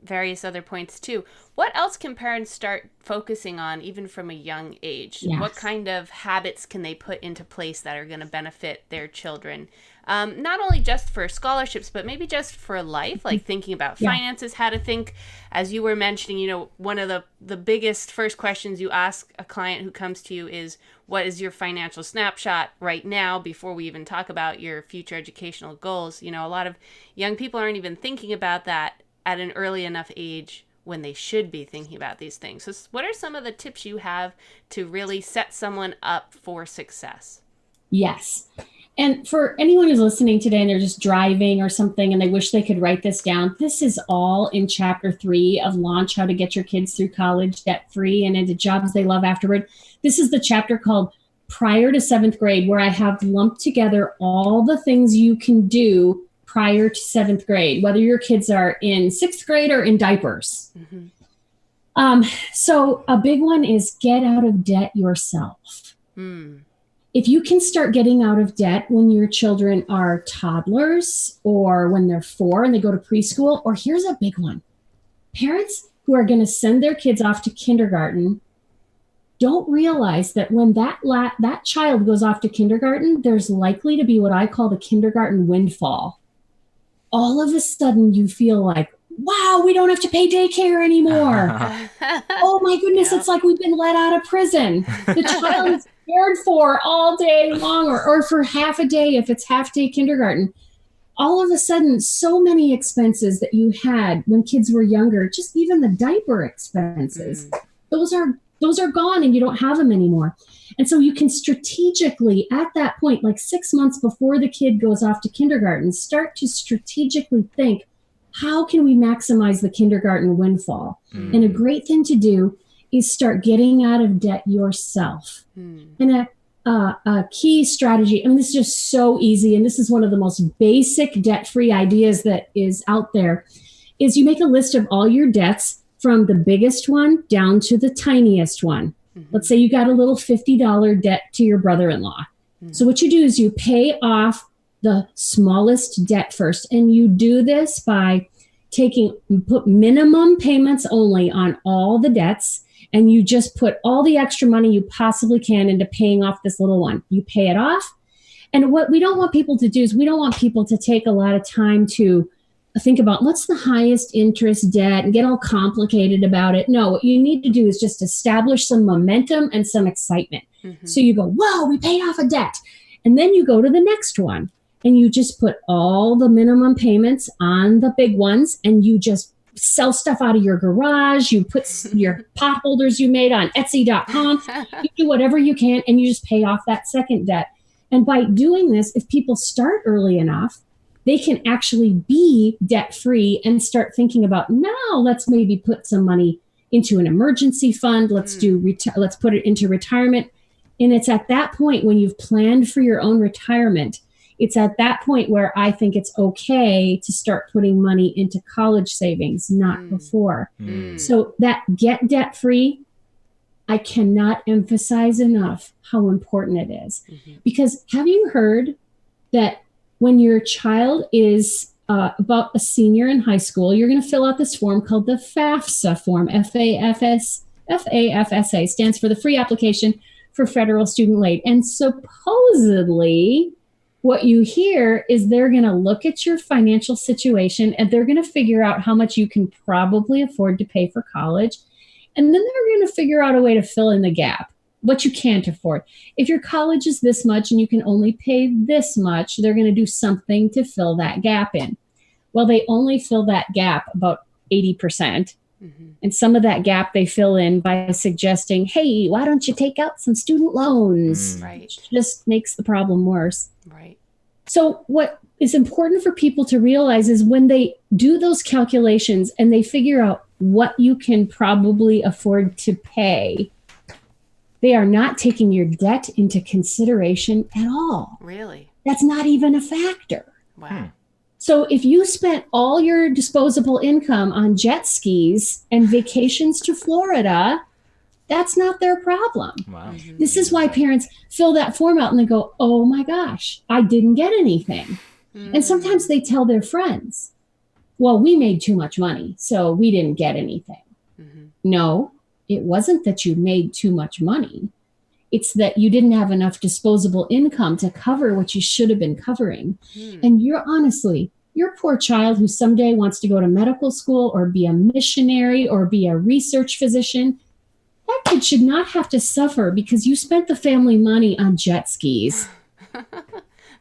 various other points too. What else can parents start focusing on even from a young age? Yes. What kind of habits can they put into place that are going to benefit their children? Not only just for scholarships, but maybe just for life, like thinking about finances, how to think, as you were mentioning, one of the biggest first questions you ask a client who comes to you is, what is your financial snapshot right now, before we even talk about your future educational goals? A lot of young people aren't even thinking about that at an early enough age when they should be thinking about these things. So what are some of the tips you have to really set someone up for success? Yes. And for anyone who's listening today and they're just driving or something and they wish they could write this down, this is all in chapter 3 of Launch How to Get Your Kids Through College Debt-Free and into Jobs They Love Afterward. This is the chapter called Prior to 7th Grade, where I have lumped together all the things you can do prior to 7th grade, whether your kids are in 6th grade or in diapers. So a big one is get out of debt yourself. If you can start getting out of debt when your children are toddlers or when they're 4 and they go to preschool, or here's a big one. Parents who are going to send their kids off to kindergarten don't realize that when that child goes off to kindergarten, there's likely to be what I call the kindergarten windfall. All of a sudden you feel like, wow, we don't have to pay daycare anymore. Oh my goodness, it's like we've been let out of prison. The child is cared for all day long or for half a day if it's half day kindergarten. All of a sudden, so many expenses that you had when kids were younger, just even the diaper expenses, those are gone and you don't have them anymore. And so you can strategically, at that point, like 6 months before the kid goes off to kindergarten, start to strategically think, how can we maximize the kindergarten windfall? And a great thing to do is start getting out of debt yourself. And a key strategy, and this is just so easy, and this is one of the most basic debt-free ideas that is out there, is you make a list of all your debts from the biggest one down to the tiniest one. Let's say you got a little $50 debt to your brother-in-law. So what you do is you pay off the smallest debt first. And you do this by put minimum payments only on all the debts. And you just put all the extra money you possibly can into paying off this little one. You pay it off. And what we don't want people to do is we don't want people to take a lot of time to think about what's the highest interest debt and get all complicated about it. No, what you need to do is just establish some momentum and some excitement. So you go, whoa, we paid off a debt. And then you go to the next one. And you just put all the minimum payments on the big ones, and you just sell stuff out of your garage. You put your pot holders you made on Etsy.com. You do whatever you can, and you just pay off that second debt. And by doing this, if people start early enough, they can actually be debt-free and start thinking about, now let's maybe put some money into an emergency fund. Let's put it into retirement. And it's at that point when you've planned for your own retirement, it's at that point where I think it's okay to start putting money into college savings, not before. So that get debt free, I cannot emphasize enough how important it is. Because have you heard that when your child is about a senior in high school, you're going to fill out this form called the FAFSA form, FAFSA stands for the Free Application for Federal Student Aid. And supposedly, what you hear is they're going to look at your financial situation and they're going to figure out how much you can probably afford to pay for college. And then they're going to figure out a way to fill in the gap, what you can't afford. If your college is this much and you can only pay this much, they're going to do something to fill that gap in. Well, they only fill that gap about 80%. And some of that gap they fill in by suggesting, hey, why don't you take out some student loans? Right. Just makes the problem worse. Right. So what is important for people to realize is when they do those calculations and they figure out what you can probably afford to pay, they are not taking your debt into consideration at all. Really? That's not even a factor. Wow. So if you spent all your disposable income on jet skis and vacations to Florida, that's not their problem. Wow. This is why parents fill that form out and they go, oh my gosh, I didn't get anything. And sometimes they tell their friends, well, we made too much money, so we didn't get anything. No, it wasn't that you made too much money. It's that you didn't have enough disposable income to cover what you should have been covering. And you're honestly, your poor child who someday wants to go to medical school or be a missionary or be a research physician, that kid should not have to suffer because you spent the family money on jet skis.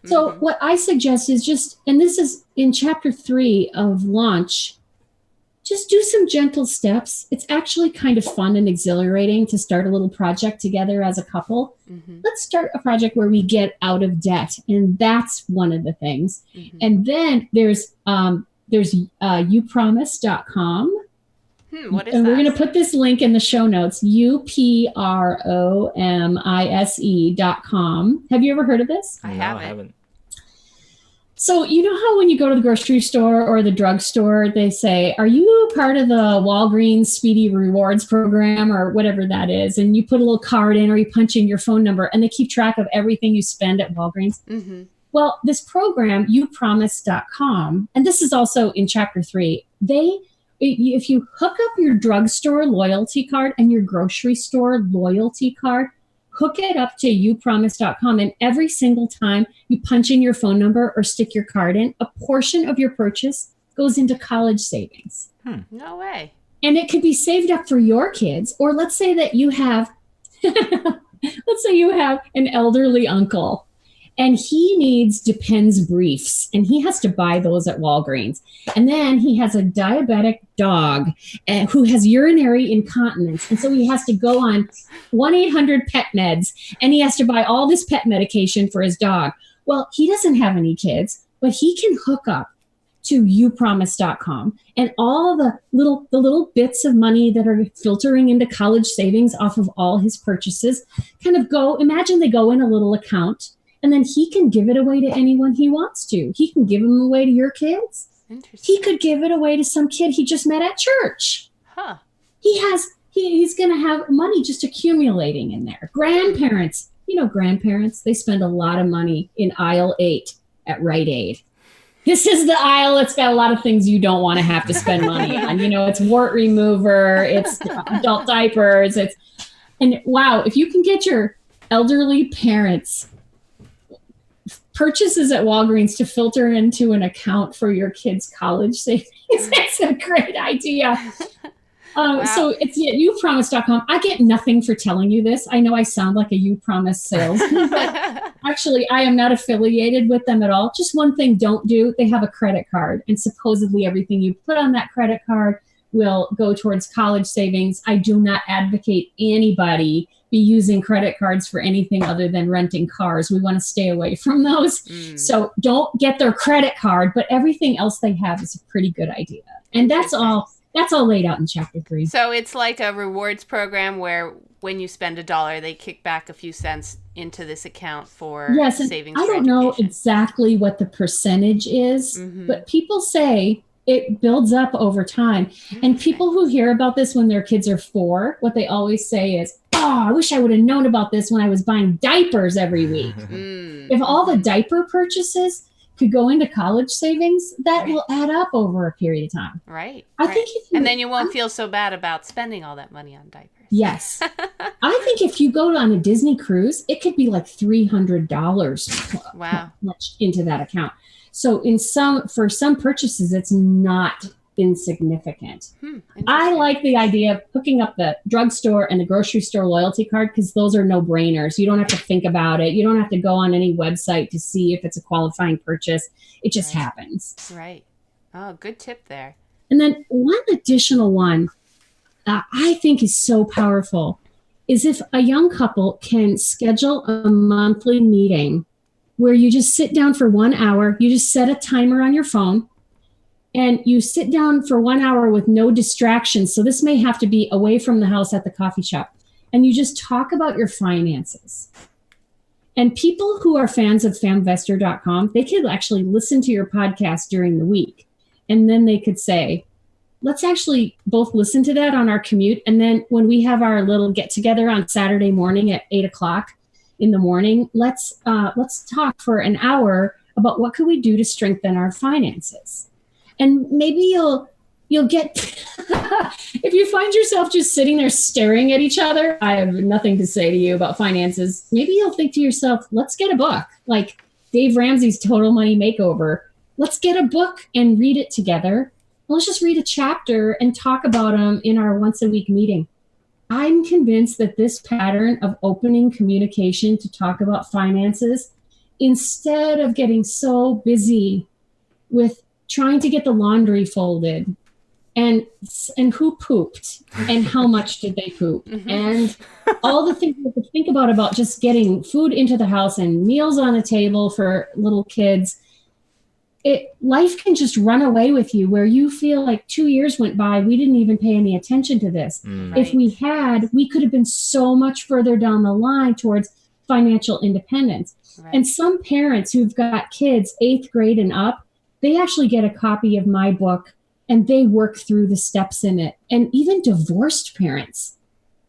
So what I suggest is just, and this is in chapter 3 of Launch, just do some gentle steps. It's actually kind of fun and exhilarating to start a little project together as a couple. Let's start a project where we get out of debt. And that's one of the things. And then there's youpromise.com. What is and that? We're going to put this link in the show notes, UPROMISE.com. Have you ever heard of this? I haven't. So you know how when you go to the grocery store or the drugstore, they say, are you part of the Walgreens Speedy Rewards program or whatever that is? And you put a little card in or you punch in your phone number and they keep track of everything you spend at Walgreens. Well, this program, youpromise.com, and this is also in chapter 3, if you hook up your drugstore loyalty card and your grocery store loyalty card, hook it up to youpromise.com, and every single time you punch in your phone number or stick your card in, a portion of your purchase goes into college savings. No way. And it could be saved up for your kids, or let's say that you have an elderly uncle and he needs Depends briefs and he has to buy those at Walgreens. And then he has a diabetic dog who has urinary incontinence. And so he has to go on 1-800-PET-MEDS and he has to buy all this pet medication for his dog. Well, he doesn't have any kids, but he can hook up to youpromise.com, and all the little bits of money that are filtering into college savings off of all his purchases kind of imagine they go in a little account. And then he can give it away to anyone he wants to. He can give them away to your kids. He could give it away to some kid he just met at church. He's going to have money just accumulating in there. Grandparents, they spend a lot of money in aisle 8 at Rite Aid. This is the aisle that's got a lot of things you don't want to have to spend money on. It's wart remover, it's adult diapers, and wow, if you can get your elderly parents purchases at Walgreens to filter into an account for your kids' college savings, that's a great idea. Wow. So it's youpromise.com. I get nothing for telling you this. I know I sound like a YouPromise salesman, but actually I am not affiliated with them at all. Just one thing don't do, they have a credit card, and supposedly everything you put on that credit card will go towards college savings. I do not advocate anybody be using credit cards for anything other than renting cars. We want to stay away from those. So don't get their credit card, but everything else they have is a pretty good idea. And that's all laid out in chapter 3. So it's like a rewards program where when you spend $1, they kick back a few cents into this account for savings. I don't know exactly what the percentage is, but people say it builds up over time. And people who hear about this when their kids are 4, what they always say is, I wish I would have known about this when I was buying diapers every week. If all the diaper purchases could go into college savings, that will add up over a period of time. Right. I think and then you won't feel so bad about spending all that money on diapers. Yes. I think if you go on a Disney cruise, it could be like $300 much into that account. So for some purchases, it's not insignificant. I like the idea of hooking up the drugstore and the grocery store loyalty card because those are no-brainers. You don't have to think about it. You don't have to go on any website to see if it's a qualifying purchase. It just happens. Right. Oh, good tip there. And then one additional one I think is so powerful is if a young couple can schedule a monthly meeting where you just sit down for 1 hour, you just set a timer on your phone, and you sit down for 1 hour with no distractions. So this may have to be away from the house at the coffee shop. And you just talk about your finances. And people who are fans of famvestor.com, they could actually listen to your podcast during the week. And then they could say, let's actually both listen to that on our commute. And then when we have our little get together on Saturday morning at 8:00 in the morning, let's talk for an hour about what could we do to strengthen our finances. And maybe you'll get, if you find yourself just sitting there staring at each other, I have nothing to say to you about finances. Maybe you'll think to yourself, let's get a book, like Dave Ramsey's Total Money Makeover. Let's get a book and read it together. Let's just read a chapter and talk about them in our once a week meeting. I'm convinced that this pattern of opening communication to talk about finances, instead of getting so busy with trying to get the laundry folded and who pooped and how much did they poop and all the things you have to think about just getting food into the house and meals on the table for little kids. Life can just run away with you where you feel like 2 years went by. We didn't even pay any attention to this. If we had, we could have been so much further down the line towards financial independence. Right. And some parents who've got kids 8th grade and up, they actually get a copy of my book and they work through the steps in it. And even divorced parents,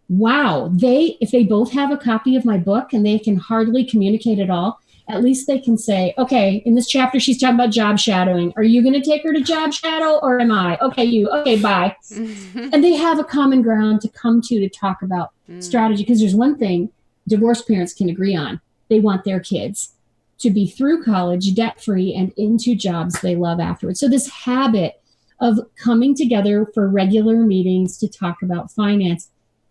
wow, if they both have a copy of my book and they can hardly communicate at all, at least they can say, okay, in this chapter, she's talking about job shadowing. Are you going to take her to job shadow or am I? Okay, okay, bye. And they have a common ground to come to talk about strategy. Because there's one thing divorced parents can agree on. They want their kids to be through college, debt-free, and into jobs they love afterwards. So this habit of coming together for regular meetings to talk about finance.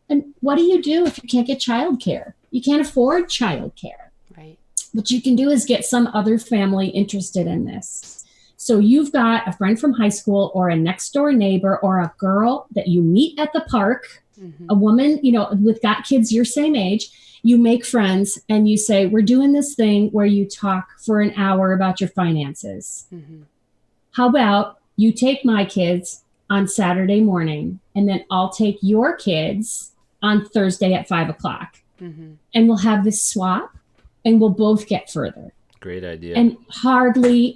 And what do you do if you can't get childcare? You can't afford childcare. Right. What you can do is get some other family interested in this. So you've got a friend from high school or a next door neighbor or a girl that you meet at the park, a woman, with got kids your same age. You make friends and you say, we're doing this thing where you talk for an hour about your finances. How about you take my kids on Saturday morning and then I'll take your kids on Thursday at 5:00 and we'll have this swap and we'll both get further. Great idea. And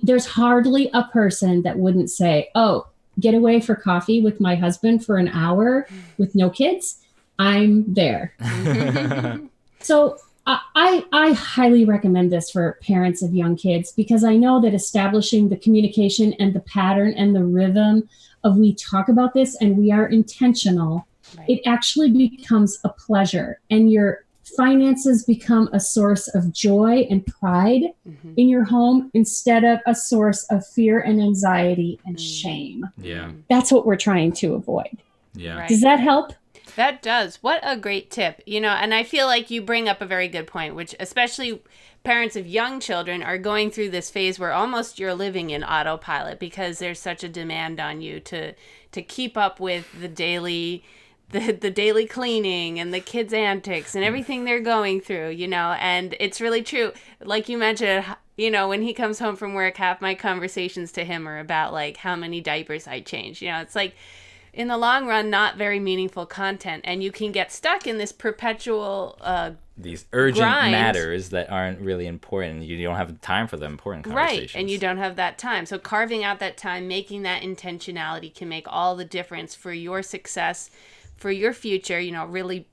there's hardly a person that wouldn't say, oh, get away for coffee with my husband for an hour with no kids. I'm there. So I highly recommend this for parents of young kids because I know that establishing the communication and the pattern and the rhythm of we talk about this and we are intentional, it actually becomes a pleasure and your finances become a source of joy and pride in your home instead of a source of fear and anxiety and shame. Yeah. That's what we're trying to avoid. Yeah. Right. Does that help? That does. What a great tip. And I feel like you bring up a very good point, which especially parents of young children are going through this phase where almost you're living in autopilot because there's such a demand on you to keep up with the daily cleaning and the kids' antics and everything they're going through, and it's really true. Like you mentioned, when he comes home from work, half my conversations to him are about like how many diapers I change. It's like, in the long run, not very meaningful content. And you can get stuck in this perpetual these urgent grind. Matters that aren't really important. You don't have time for the important conversations. Right, and you don't have that time. So carving out that time, making that intentionality can make all the difference for your success, for your future, really,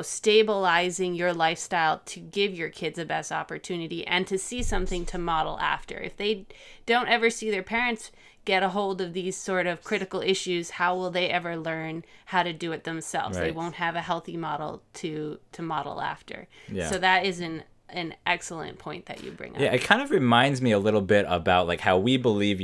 stabilizing your lifestyle to give your kids the best opportunity and to see something to model after. If they don't ever see their parents get a hold of these sort of critical issues, how will they ever learn how to do it themselves? Right. They won't have a healthy model to model after. Yeah. So that is an excellent point that you bring up. Yeah, it kind of reminds me a little bit about like how we believe,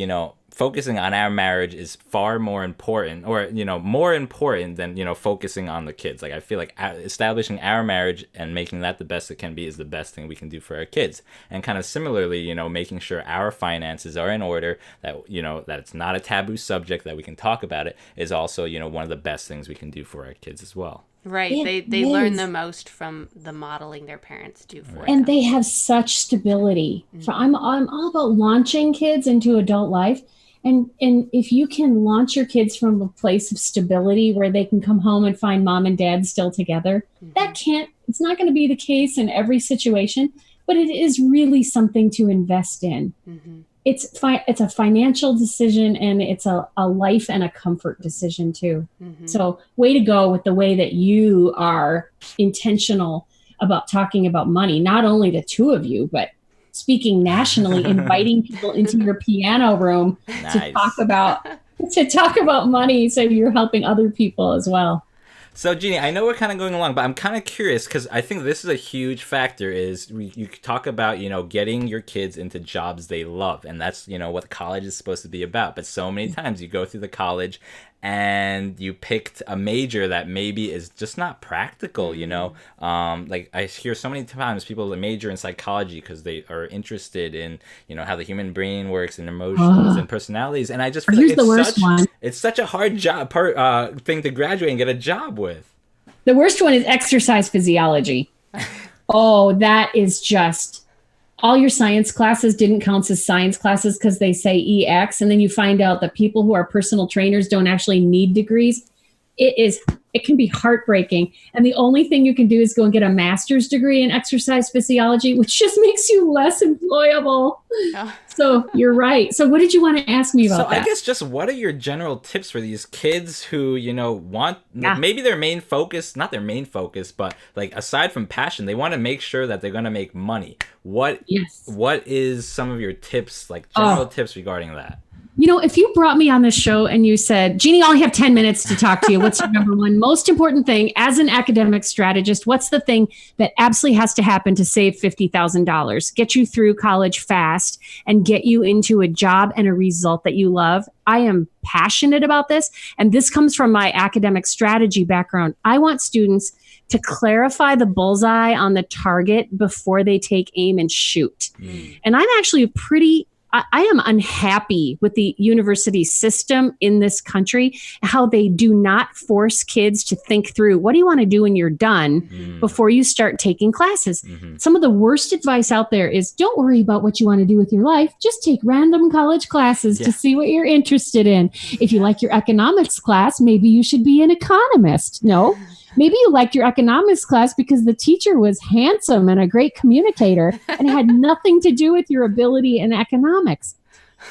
focusing on our marriage is far more important or, more important than, focusing on the kids. Like I feel like establishing our marriage and making that the best it can be is the best thing we can do for our kids. And kind of similarly, making sure our finances are in order, that, that it's not a taboo subject, that we can talk about it is also, one of the best things we can do for our kids as well. Right. They learn the most from the modeling their parents do for them. And they have such stability. So I'm all about launching kids into adult life. And if you can launch your kids from a place of stability where they can come home and find mom and dad still together, it's not going to be the case in every situation, but it is really something to invest in. It's a financial decision and it's a life and a comfort decision too. So way to go with the way that you are intentional about talking about money, not only the two of you, but speaking nationally, inviting people into your piano room to talk about money. So you're helping other people as well. So, Jeannie, I know we're kind of going along, but I'm kind of curious because I think this is a huge factor is you talk about, getting your kids into jobs they love. And that's, what college is supposed to be about. But so many times you go through the college and you picked a major that maybe is just not practical, like I hear so many times people that major in psychology because they are interested in, how the human brain works and emotions and personalities. And I just feel like it's such a hard job thing to graduate and get a job with. The worst one is exercise physiology. Oh, that is just... all your science classes didn't count as science classes because they say EX. And then you find out that people who are personal trainers don't actually need degrees. It can be heartbreaking. And the only thing you can do is go and get a master's degree in exercise physiology, which just makes you less employable. Oh. So you're right. So what did you want to ask me about that? I guess just what are your general tips for these kids who, want maybe their main focus, not their main focus, but like aside from passion, they want to make sure that they're going to make money. What is some of your tips, like general tips regarding that? If you brought me on this show and you said, Jeannie, I only have 10 minutes to talk to you. What's your number one most important thing as an academic strategist? What's the thing that absolutely has to happen to save $50,000, get you through college fast and get you into a job and a result that you love? I am passionate about this. And this comes from my academic strategy background. I want students to clarify the bullseye on the target before they take aim and shoot. And I'm actually I am unhappy with the university system in this country, how they do not force kids to think through, what do you want to do when you're done before you start taking classes? Some of the worst advice out there is don't worry about what you want to do with your life. Just take random college classes to see what you're interested in. If you like your economics class, maybe you should be an economist. No. Maybe you liked your economics class because the teacher was handsome and a great communicator and it had nothing to do with your ability in economics.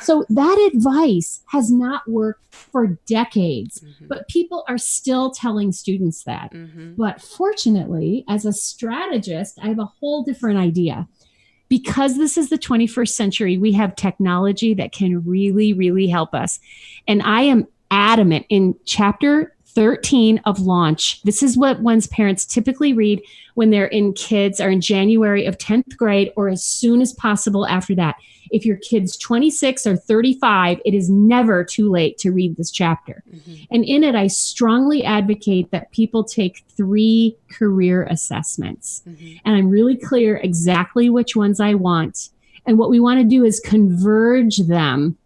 So that advice has not worked for decades, but people are still telling students that. But fortunately, as a strategist, I have a whole different idea. Because this is the 21st century, we have technology that can really, really help us. And I am adamant in chapter 13 of Launch. This is what one's parents typically read when they're in kids or in January of 10th grade or as soon as possible after that. If your kid's 26 or 35, it is never too late to read this chapter. And in it, I strongly advocate that people take 3 career assessments. And I'm really clear exactly which ones I want. And what we want to do is converge them.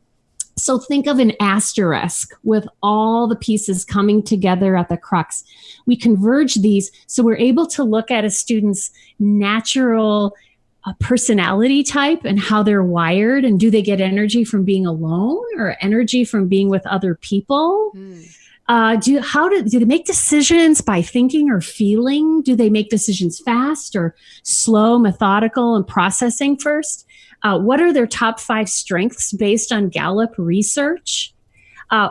So think of an asterisk with all the pieces coming together at the crux. We converge these so we're able to look at a student's natural personality type and how they're wired. And do they get energy from being alone or energy from being with other people? Do they make decisions by thinking or feeling? Do they make decisions fast or slow, methodical, and processing first? What are their top 5 strengths based on Gallup research?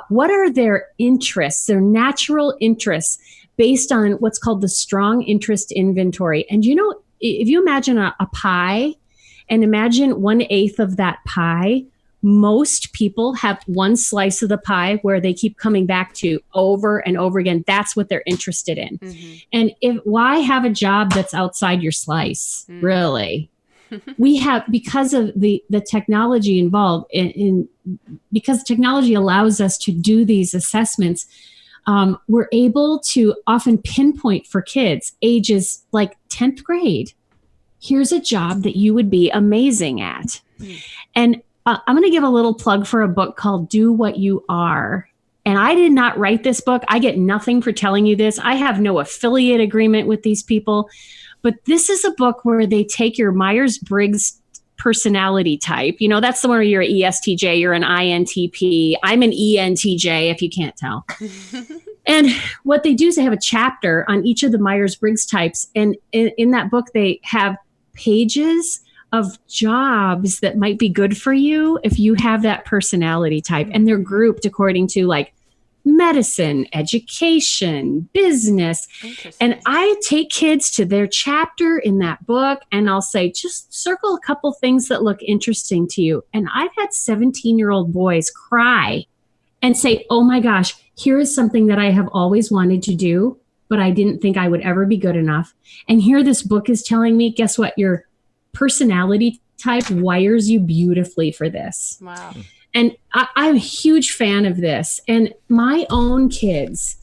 What are their interests, their natural interests based on what's called the strong interest inventory? And if you imagine a pie and imagine 1/8 of that pie, most people have one slice of the pie where they keep coming back to over and over again. That's what they're interested in. And why have a job that's outside your slice, really? We have, because of the technology involved, because technology allows us to do these assessments, we're able to often pinpoint for kids ages like 10th grade. Here's a job that you would be amazing at. And I'm going to give a little plug for a book called Do What You Are. And I did not write this book. I get nothing for telling you this. I have no affiliate agreement with these people. But this is a book where they take your Myers-Briggs personality type. That's the one where you're an ESTJ, you're an INTP. I'm an ENTJ, if you can't tell. And what they do is they have a chapter on each of the Myers-Briggs types. And in that book, they have pages of jobs that might be good for you if you have that personality type. And they're grouped according to like medicine, education, business. And I take kids to their chapter in that book and I'll say, just circle a couple things that look interesting to you. And I've had 17-year-old boys cry and say, oh my gosh, here is something that I have always wanted to do. but I didn't think I would ever be good enough. And here this book is telling me, guess what? Your personality type wires you beautifully for this. Wow. And I'm a huge fan of this. And my own kids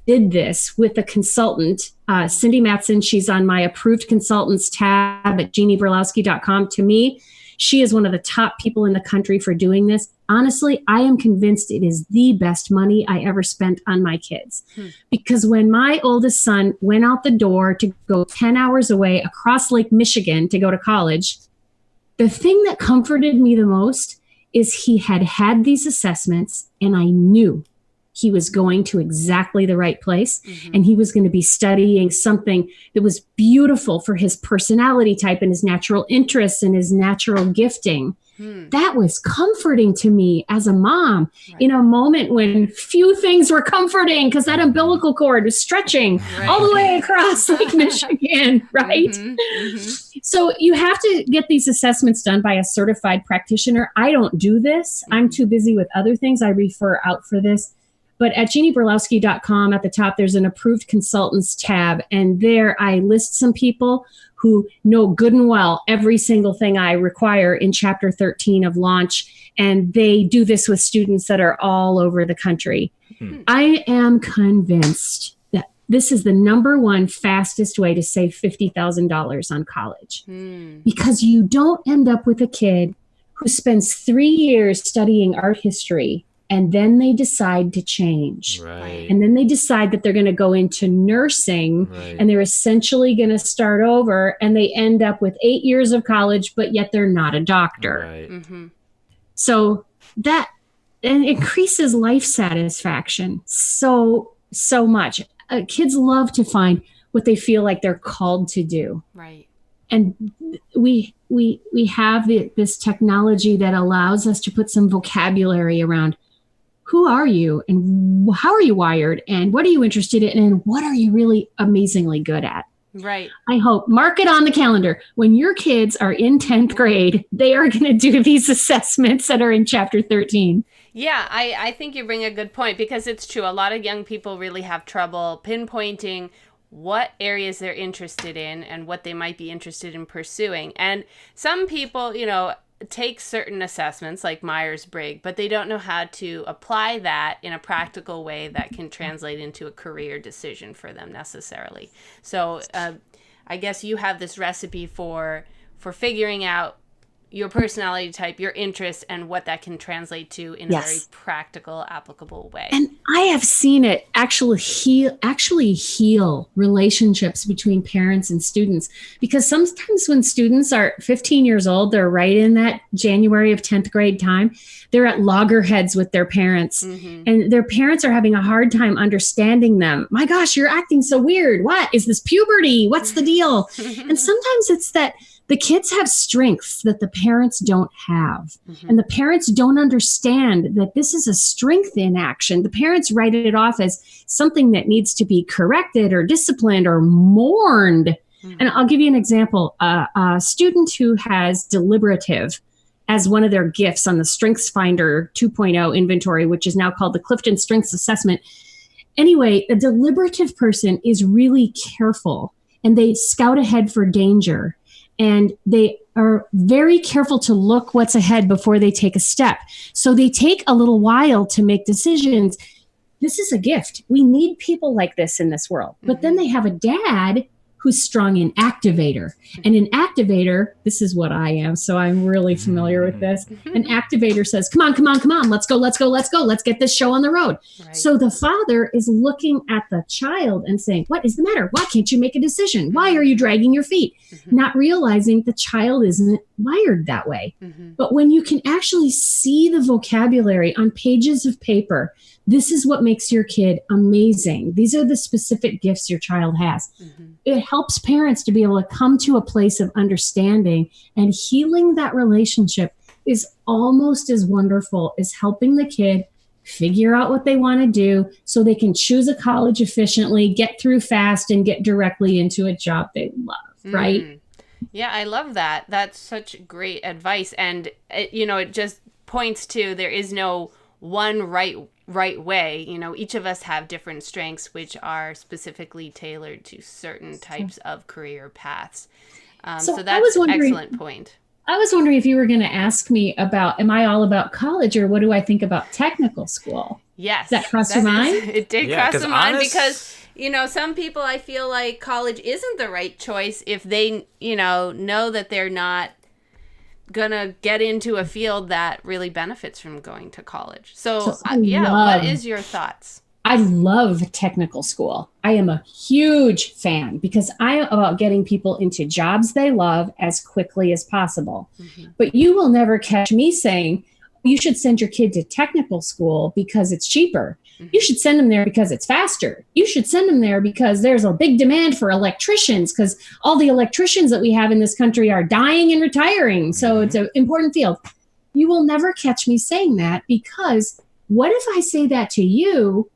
did this with a consultant, Cindy Matson. She's on my approved consultants tab at JeannieBurlowski.com. To me, she is one of the top people in the country for doing this. Honestly, I am convinced it is the best money I ever spent on my kids. Because when my oldest son went out the door to go 10 hours away across Lake Michigan to go to college, the thing that comforted me the most is he had these assessments, and I knew he was going to exactly the right place, and he was going to be studying something that was beautiful for his personality type and his natural interests and his natural gifting. That was comforting to me as a mom in a moment when few things were comforting, because that umbilical cord was stretching all the way across Lake Michigan, right? So you have to get these assessments done by a certified practitioner. I don't do this. I'm too busy with other things. I refer out for this. But at JeannieBurlowski.com at the top, there's an approved consultants tab. And there I list some people who know good and well every single thing I require in Chapter 13 of Launch. And they do this with students that are all over the country. I am convinced that this is the number one fastest way to save $50,000 on college. Because you don't end up with a kid who spends 3 years studying art history, and then they decide to change. And then they decide that they're going to go into nursing, and they're essentially going to start over, and they end up with 8 years of college, but yet they're not a doctor. So that increases life satisfaction so much. Kids love to find what they feel like they're called to do. And we have this technology that allows us to put some vocabulary around who are you and how are you wired and what are you interested in and what are you really amazingly good at? I hope, mark it on the calendar. When your kids are in 10th grade, they are going to do these assessments that are in Chapter 13. Yeah, I think you bring a good point, because it's true. A lot of young people really have trouble pinpointing what areas they're interested in and what they might be interested in pursuing. And some people, take certain assessments like Myers-Briggs, but they don't know how to apply that in a practical way that can translate into a career decision for them necessarily. So I guess you have this recipe for figuring out your personality type, your interests, and what that can translate to in a very practical, applicable way. And I have seen it actually heal relationships between parents and students, because sometimes when students are 15 years old, they're right in that January of 10th grade time. They're at loggerheads with their parents, and their parents are having a hard time understanding them. My gosh, you're acting so weird. What is this, puberty? What's the deal? And sometimes it's that the kids have strengths that the parents don't have. And the parents don't understand that this is a strength in action. The parents write it off as something that needs to be corrected or disciplined or mourned. And I'll give you an example. A student who has deliberative as one of their gifts on the Strengths Finder 2.0 inventory, which is now called the Clifton Strengths Assessment. Anyway, a deliberative person is really careful, and they scout ahead for danger. And they are very careful to look what's ahead before they take a step. So they take a little while to make decisions. This is a gift. We need people like this in this world. But then they have a dad who's strong in activator. And an activator, this is what I am, so I'm really familiar with this. An activator says, come on, let's go. Let's get this show on the road. So the father is looking at the child and saying, what is the matter? Why can't you make a decision? Why are you dragging your feet? Not realizing the child isn't wired that way. But when you can actually see the vocabulary on pages of paper, this is what makes your kid amazing. These are the specific gifts your child has. It helps parents to be able to come to a place of understanding, and healing that relationship is almost as wonderful as helping the kid figure out what they want to do so they can choose a college efficiently, get through fast, and get directly into a job they love, right? Yeah, I love that. That's such great advice. And, it just points to there is no one right way. You know, each of us have different strengths which are specifically tailored to certain types of career paths. So that's an excellent point. I was wondering if you were going to ask me about, am I all about college, or what do I think about technical school? Yes. That crossed your mind? It did cross my mind because, you know, some people, I feel like college isn't the right choice if they, you know that they're not going to get into a field that really benefits from going to college. So what is your thoughts? I love technical school. I am a huge fan because I'm about getting people into jobs they love as quickly as possible. Mm-hmm. But you will never catch me saying, you should send your kid to technical school because it's cheaper. Mm-hmm. You should send them there because it's faster. You should send them there because there's a big demand for electricians, because all the electricians that we have in this country are dying and retiring. So it's an important field. You will never catch me saying that, because what if I say that to you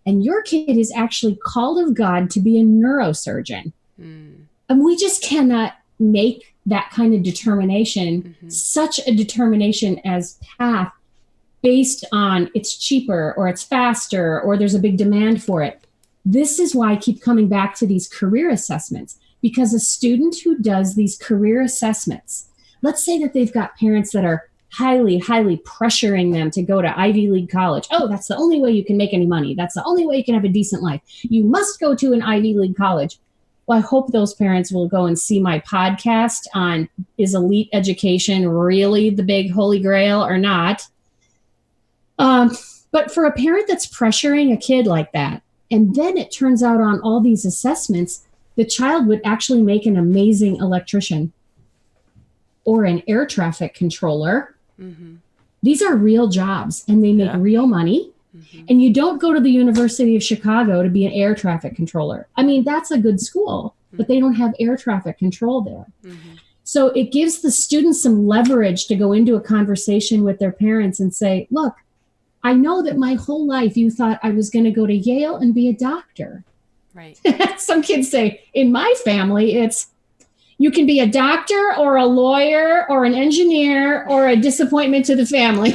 and your kid is actually called of God to be a neurosurgeon? And we just cannot make that kind of determination, such a determination as path based on it's cheaper or it's faster or there's a big demand for it. This is why I keep coming back to these career assessments, because a student who does these career assessments, let's say that they've got parents that are highly pressuring them to go to Ivy League college. Oh, that's the only way you can make any money. That's the only way you can have a decent life. You must go to an Ivy League college. Well, I hope those parents will go and see my podcast on, is elite education really the big holy grail or not? But for a parent that's pressuring a kid like that, and then it turns out on all these assessments, the child would actually make an amazing electrician or an air traffic controller. Mm-hmm. These are real jobs and they make real money. Mm-hmm. And you don't go to the University of Chicago to be an air traffic controller. I mean, that's a good school, but they don't have air traffic control there. Mm-hmm. So it gives the students some leverage to go into a conversation with their parents and say, look, I know that my whole life you thought I was going to go to Yale and be a doctor. Right. Some kids say, in my family, it's, you can be a doctor or a lawyer or an engineer or a disappointment to the family.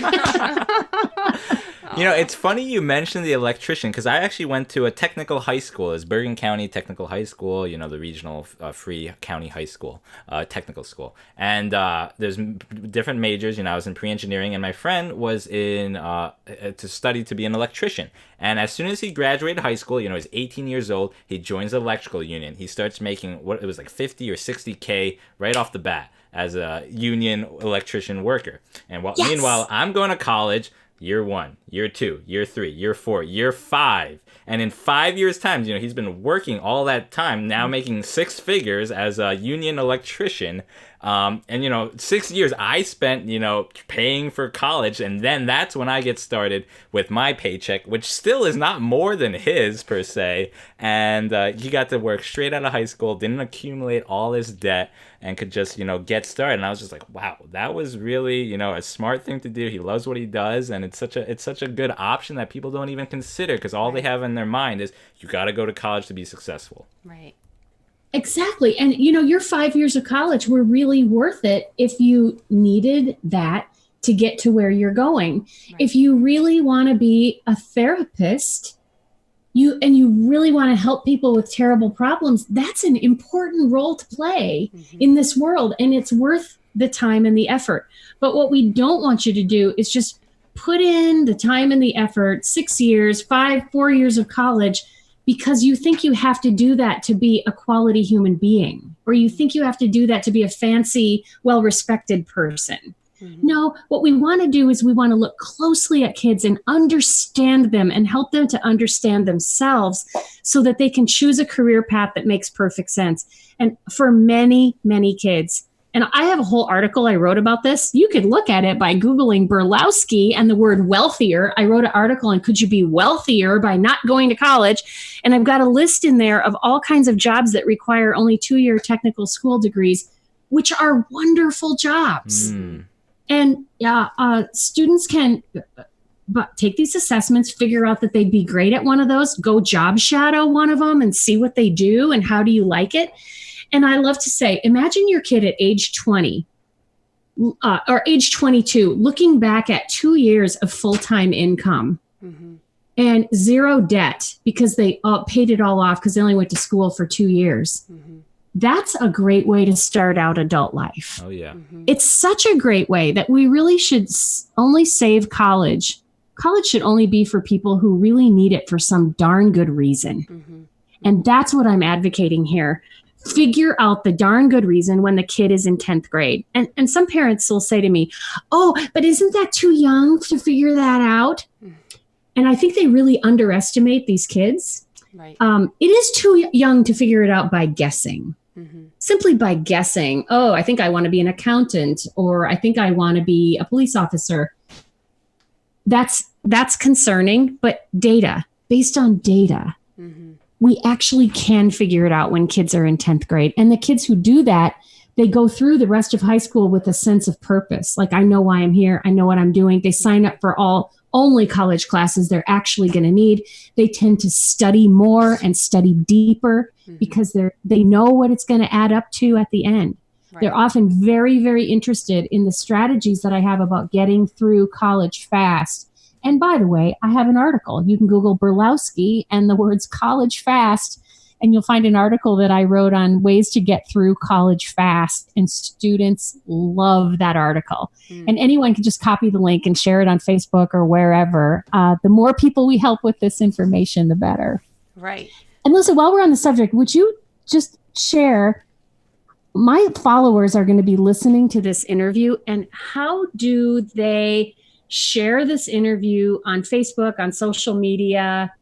You know, it's funny you mentioned the electrician, because I actually went to a technical high school. It's Bergen County Technical High School, you know, the regional free county high school, technical school. And there's different majors. You know, I was in pre-engineering, and my friend was in to study to be an electrician. And as soon as he graduated high school, you know, he's 18 years old, he joins the electrical union. He starts making what it was like 50 or 60K right off the bat as a union electrician worker. And meanwhile, I'm going to college. Year 1, year 2, year 3, year 4, year 5. And in 5 years' time, you know, he's been working all that time, now making 6 figures as a union electrician. And, you know, 6 years I spent, you know, paying for college. And then that's when I get started with my paycheck, which still is not more than his per se. And he got to work straight out of high school, didn't accumulate all his debt, and could just, you know, get started. And I was just like, wow, that was really, you know, a smart thing to do. He loves what he does. And it's such a good option that people don't even consider, because all they have in their mind is you got to go to college to be successful. Right. Exactly. And, you know, your 5 years of college were really worth it if you needed that to get to where you're going. Right. If you really want to be a therapist, you really want to help people with terrible problems, that's an important role to play in this world. And it's worth the time and the effort. But what we don't want you to do is just put in the time and the effort, 6 years, 4 years of college, because you think you have to do that to be a quality human being, or you think you have to do that to be a fancy, well-respected person. No, what we want to do is we want to look closely at kids and understand them and help them to understand themselves so that they can choose a career path that makes perfect sense. And for many, many kids, and I have a whole article I wrote about this. You could look at it by Googling Burlowski and the word wealthier. I wrote an article on could you be wealthier by not going to college? And I've got a list in there of all kinds of jobs that require only 2-year technical school degrees, which are wonderful jobs. And students can take these assessments, figure out that they'd be great at one of those, go job shadow one of them and see what they do and how do you like it. And I love to say, imagine your kid at age 20 or age 22, looking back at 2 years of full-time income and zero debt because they paid it all off because they only went to school for 2 years. That's a great way to start out adult life. Oh, yeah. It's such a great way that we really should only save college. College should only be for people who really need it for some darn good reason. And that's what I'm advocating here. Figure out the darn good reason when the kid is in 10th grade. And some parents will say to me, oh, but isn't that too young to figure that out? And I think they really underestimate these kids. Right. It is too young to figure it out by guessing. Simply by guessing, oh, I think I want to be an accountant, or I think I want to be a police officer. That's concerning, but based on data, we actually can figure it out when kids are in 10th grade. And the kids who do that, they go through the rest of high school with a sense of purpose. Like, I know why I'm here. I know what I'm doing. They sign up for only college classes they're actually going to need. They tend to study more and study deeper because they know what it's going to add up to at the end. Right. They're often very, very interested in the strategies that I have about getting through college fast. And by the way, I have an article. You can Google Burlowski and the words college fast, and you'll find an article that I wrote on ways to get through college fast. And students love that article. And anyone can just copy the link and share it on Facebook or wherever. The more people we help with this information, the better. Right. And listen, while we're on the subject, would you just share, my followers are going to be listening to this interview, and how do they share this interview on Facebook, on social media?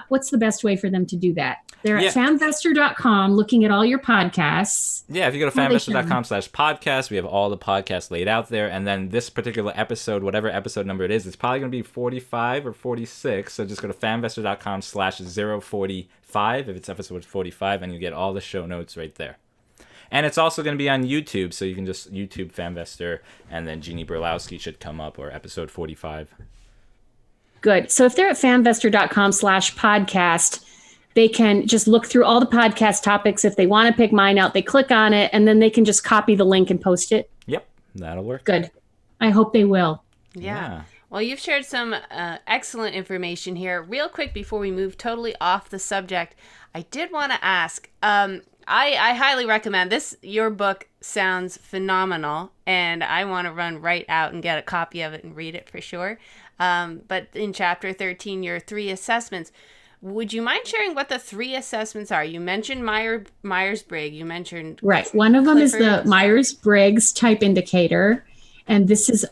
What's the best way for them to do that? They're at famvestor.com looking at all your podcasts. Yeah, if you go to famvestor.com/podcast, we have all the podcasts laid out there. And then this particular episode, whatever episode number it is, it's probably going to be 45 or 46. So just go to famvestor.com/045 if it's episode 45, and you get all the show notes right there. And it's also going to be on YouTube, so you can just YouTube Famvestor, and then Jeannie Burlowski should come up, or episode 45. Good. So if they're at famvestor.com/podcast, they can just look through all the podcast topics. If they want to pick mine out, they click on it, and then they can just copy the link and post it. Yep, that'll work. Good. I hope they will. Yeah. Well, you've shared some excellent information here. Real quick, before we move totally off the subject, I did want to ask, I highly recommend this. Your book sounds phenomenal, and I want to run right out and get a copy of it and read it for sure. But in chapter 13, your 3 assessments, would you mind sharing what the 3 assessments are? You mentioned Myers-Briggs. You mentioned... Right. One of them is the Myers-Briggs type indicator. And this is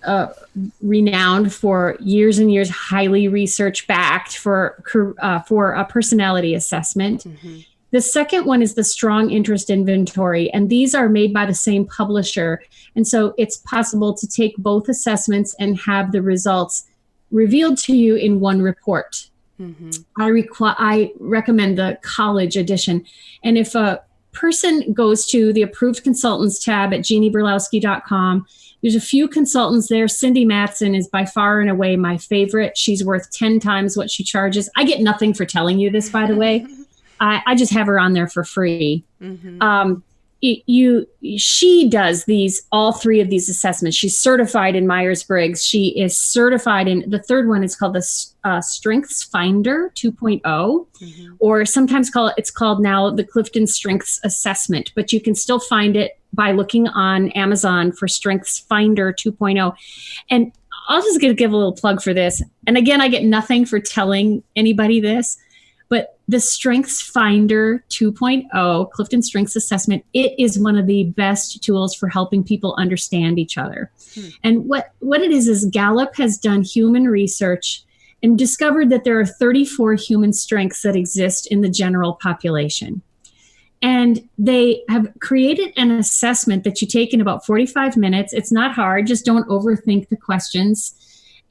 renowned for years and years, highly research-backed for a personality assessment. The second one is the strong interest inventory, and these are made by the same publisher. And so it's possible to take both assessments and have the results revealed to you in one report. I recommend the college edition. And if a person goes to the approved consultants tab at jeannieburlowski.com, there's a few consultants there. Cindy Matson is by far and away my favorite. She's worth 10 times what she charges. I get nothing for telling you this, by the way. I just have her on there for free. She does all 3 of these assessments. She's certified in Myers-Briggs. She is certified in, the third one is called the Strengths Finder 2.0, or sometimes it's called now the Clifton Strengths Assessment, but you can still find it by looking on Amazon for Strengths Finder 2.0. And I'll just give a little plug for this. And again, I get nothing for telling anybody this, but the Strengths Finder 2.0, Clifton Strengths Assessment, it is one of the best tools for helping people understand each other. And what it is Gallup has done human research and discovered that there are 34 human strengths that exist in the general population. And they have created an assessment that you take in about 45 minutes. It's not hard, just don't overthink the questions.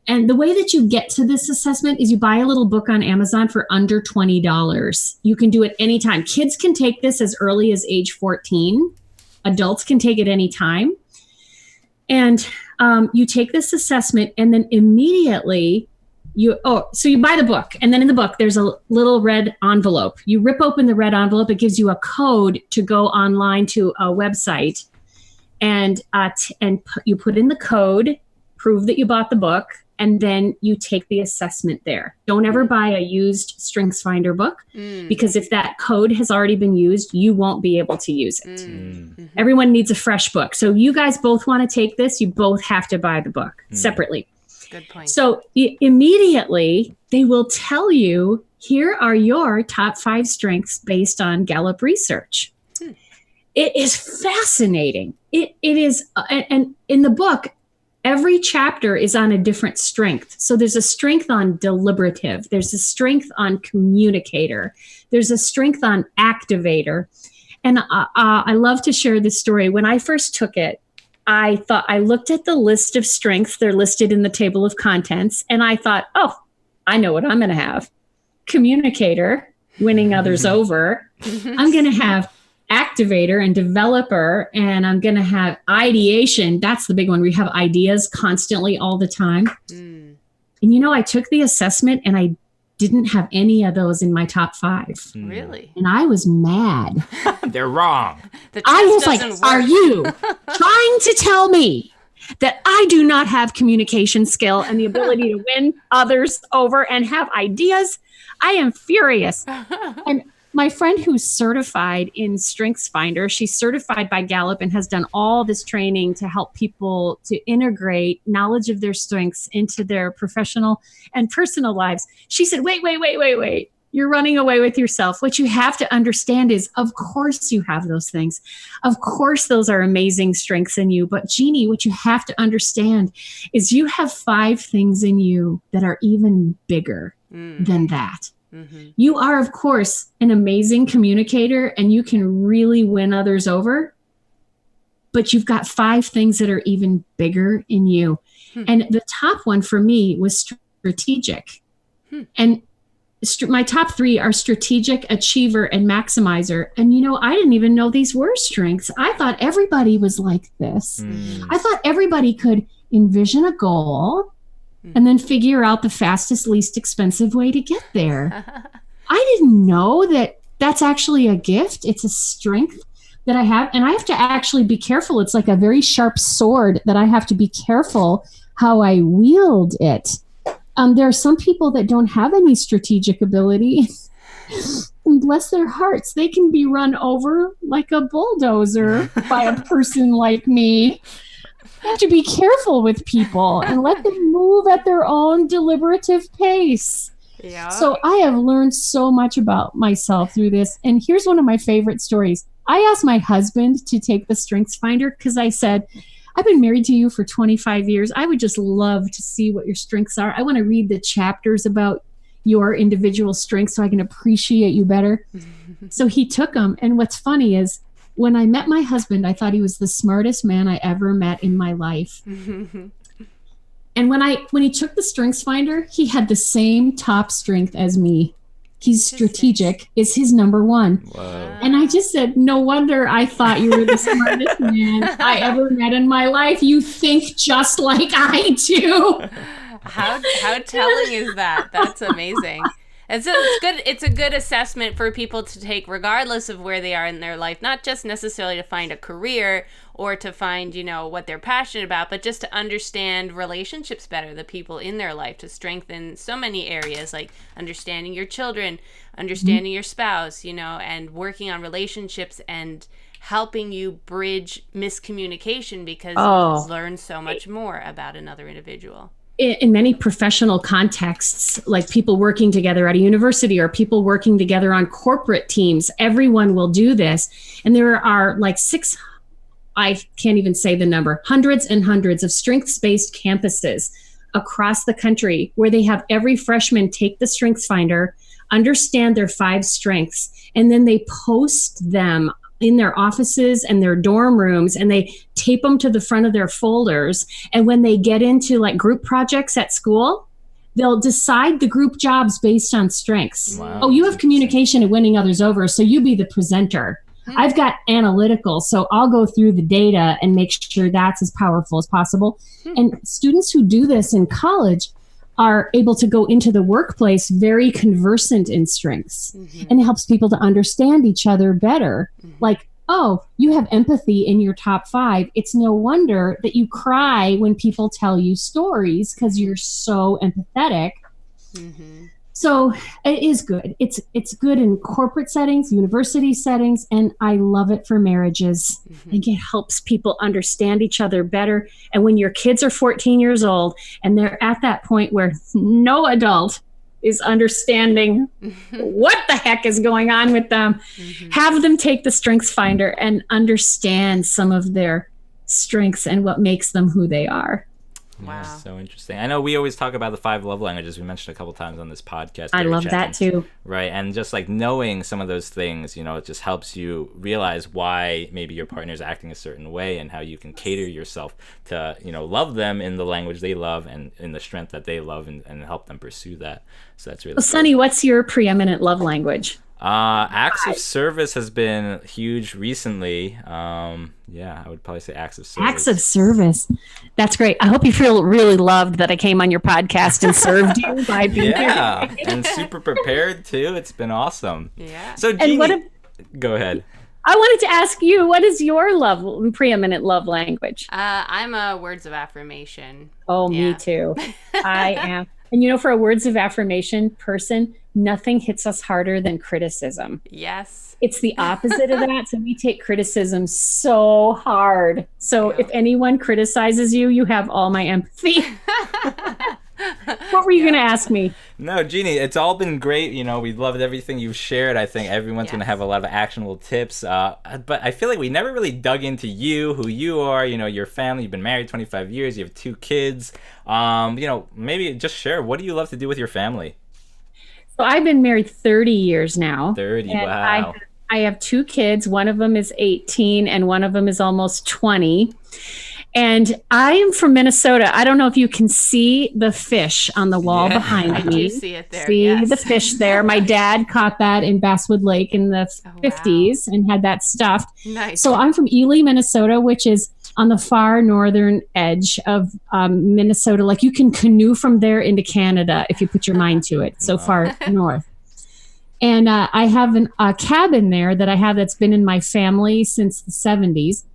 And the way that you get to this assessment is you buy a little book on Amazon for under $20. You can do it anytime. Kids can take this as early as age 14. Adults can take it anytime. And you take this assessment, and then immediately so you buy the book, and then in the book, there's a little red envelope. You rip open the red envelope. It gives you a code to go online to a website. and you put in the code, prove that you bought the book, and then you take the assessment there. Don't ever buy a used StrengthsFinder book, because if that code has already been used, you won't be able to use it. Mm-hmm. Everyone needs a fresh book. So you guys both want to take this, you both have to buy the book separately. Good point. So immediately they will tell you, here are your top 5 strengths based on Gallup research. It is fascinating. It is, and in the book, every chapter is on a different strength. So there's a strength on deliberative. There's a strength on communicator. There's a strength on activator. And I love to share this story. When I first took it, I looked at the list of strengths. They're listed in the table of contents. And I thought, oh, I know what I'm going to have. Communicator, winning others over. I'm going to have activator and developer, and I'm going to have ideation. That's the big one. We have ideas constantly all the time. And I took the assessment and I didn't have any of those in my top 5. Really? And I was mad. They're wrong. I was like, are you trying to tell me that I do not have communication skill and the ability to win others over and have ideas? I am furious. And my friend who's certified in StrengthsFinder, she's certified by Gallup and has done all this training to help people to integrate knowledge of their strengths into their professional and personal lives. She said, wait. You're running away with yourself. What you have to understand is, of course you have those things. Of course, those are amazing strengths in you. But Jeannie, what you have to understand is you have 5 things in you that are even bigger than that. Mm-hmm. You are, of course, an amazing communicator and you can really win others over, but you've got 5 things that are even bigger in you. And the top one for me was strategic. And my top 3 are strategic, achiever, and maximizer. And, I didn't even know these were strengths. I thought everybody was like this. I thought everybody could envision a goal and then figure out the fastest, least expensive way to get there. I didn't know that that's actually a gift. It's a strength that I have. And I have to actually be careful. It's like a very sharp sword that I have to be careful how I wield it. There are some people that don't have any strategic ability. And bless their hearts, they can be run over like a bulldozer by a person like me. You have to be careful with people and let them move at their own deliberative pace. Yeah. So I have learned so much about myself through this. And here's one of my favorite stories. I asked my husband to take the StrengthsFinder because I said, I've been married to you for 25 years. I would just love to see what your strengths are. I want to read the chapters about your individual strengths so I can appreciate you better. So he took them. And what's funny is, when I met my husband, I thought he was the smartest man I ever met in my life. And when he took the StrengthsFinder, he had the same top strength as me. He's strategic, is his number 1. Wow. And I just said, no wonder I thought you were the smartest man I ever met in my life. You think just like I do. How telling is that? That's amazing. And so it's a good assessment for people to take regardless of where they are in their life, not just necessarily to find a career or to find, what they're passionate about, but just to understand relationships better, the people in their life, to strengthen so many areas like understanding your children, understanding your spouse, and working on relationships and helping you bridge miscommunication because you learn so much more about another individual. In many professional contexts, like people working together at a university or people working together on corporate teams, everyone will do this. And there are like I can't even say the number, hundreds and hundreds of strengths-based campuses across the country where they have every freshman take the StrengthsFinder, understand their 5 strengths, and then they post them in their offices and their dorm rooms, and they tape them to the front of their folders. And when they get into like group projects at school, they'll decide the group jobs based on strengths. Wow. Oh, you have communication and winning others over, so you be the presenter. I've got analytical, so I'll go through the data and make sure that's as powerful as possible. And students who do this in college are able to go into the workplace very conversant in strengths. And it helps people to understand each other better. Like oh, you have empathy in your top 5. It's no wonder that you cry when people tell you stories because you're so empathetic. Mm-hmm. So it is good. It's good in corporate settings, university settings, and I love it for marriages. Mm-hmm. I think it helps people understand each other better. And when your kids are 14 years old and they're at that point where no adult is understanding what the heck is going on with them, mm-hmm. have them take the Strengths Finder and understand some of their strengths and what makes them who they are. Wow. So interesting. I know we always talk about the 5 love languages. We mentioned a couple times on this podcast. I love that too. Right. And just like knowing some of those things, it just helps you realize why maybe your partner is acting a certain way and how you can cater yourself to, love them in the language they love and in the strength that they love and help them pursue that. So that's really Sunny, what's your preeminent love language? Acts of service has been huge recently. I would probably say acts of service. Acts of service. That's great. I hope you feel really loved that I came on your podcast and served you by being here. And super prepared too. It's been awesome. Yeah. So Jeannie, go ahead. I wanted to ask you, what is your preeminent love language? I'm a words of affirmation. Oh, yeah. Me too. I am. And for a words of affirmation person, nothing hits us harder than criticism. Yes. It's the opposite of that. So we take criticism so hard. So if anyone criticizes you, you have all my empathy. What were you going to ask me? No, Jeannie, it's all been great. We loved everything you've shared. I think everyone's going to have a lot of actionable tips. But I feel like we never really dug into you, who you are, your family. You've been married 25 years. You have 2 kids. Maybe just share. What do you love to do with your family? So I've been married 30 years now. 30, wow. I have 2 kids. One of them is 18 and one of them is almost 20. And I am from Minnesota. I don't know if you can see the fish on the wall behind me. I do see it there. See the fish there. My dad caught that in Basswood Lake in the 50s and had that stuffed. Nice. So I'm from Ely, Minnesota, which is on the far northern edge of Minnesota. Like you can canoe from there into Canada if you put your mind to it. So far north. And I have a cabin there that I have that's been in my family since the 70s.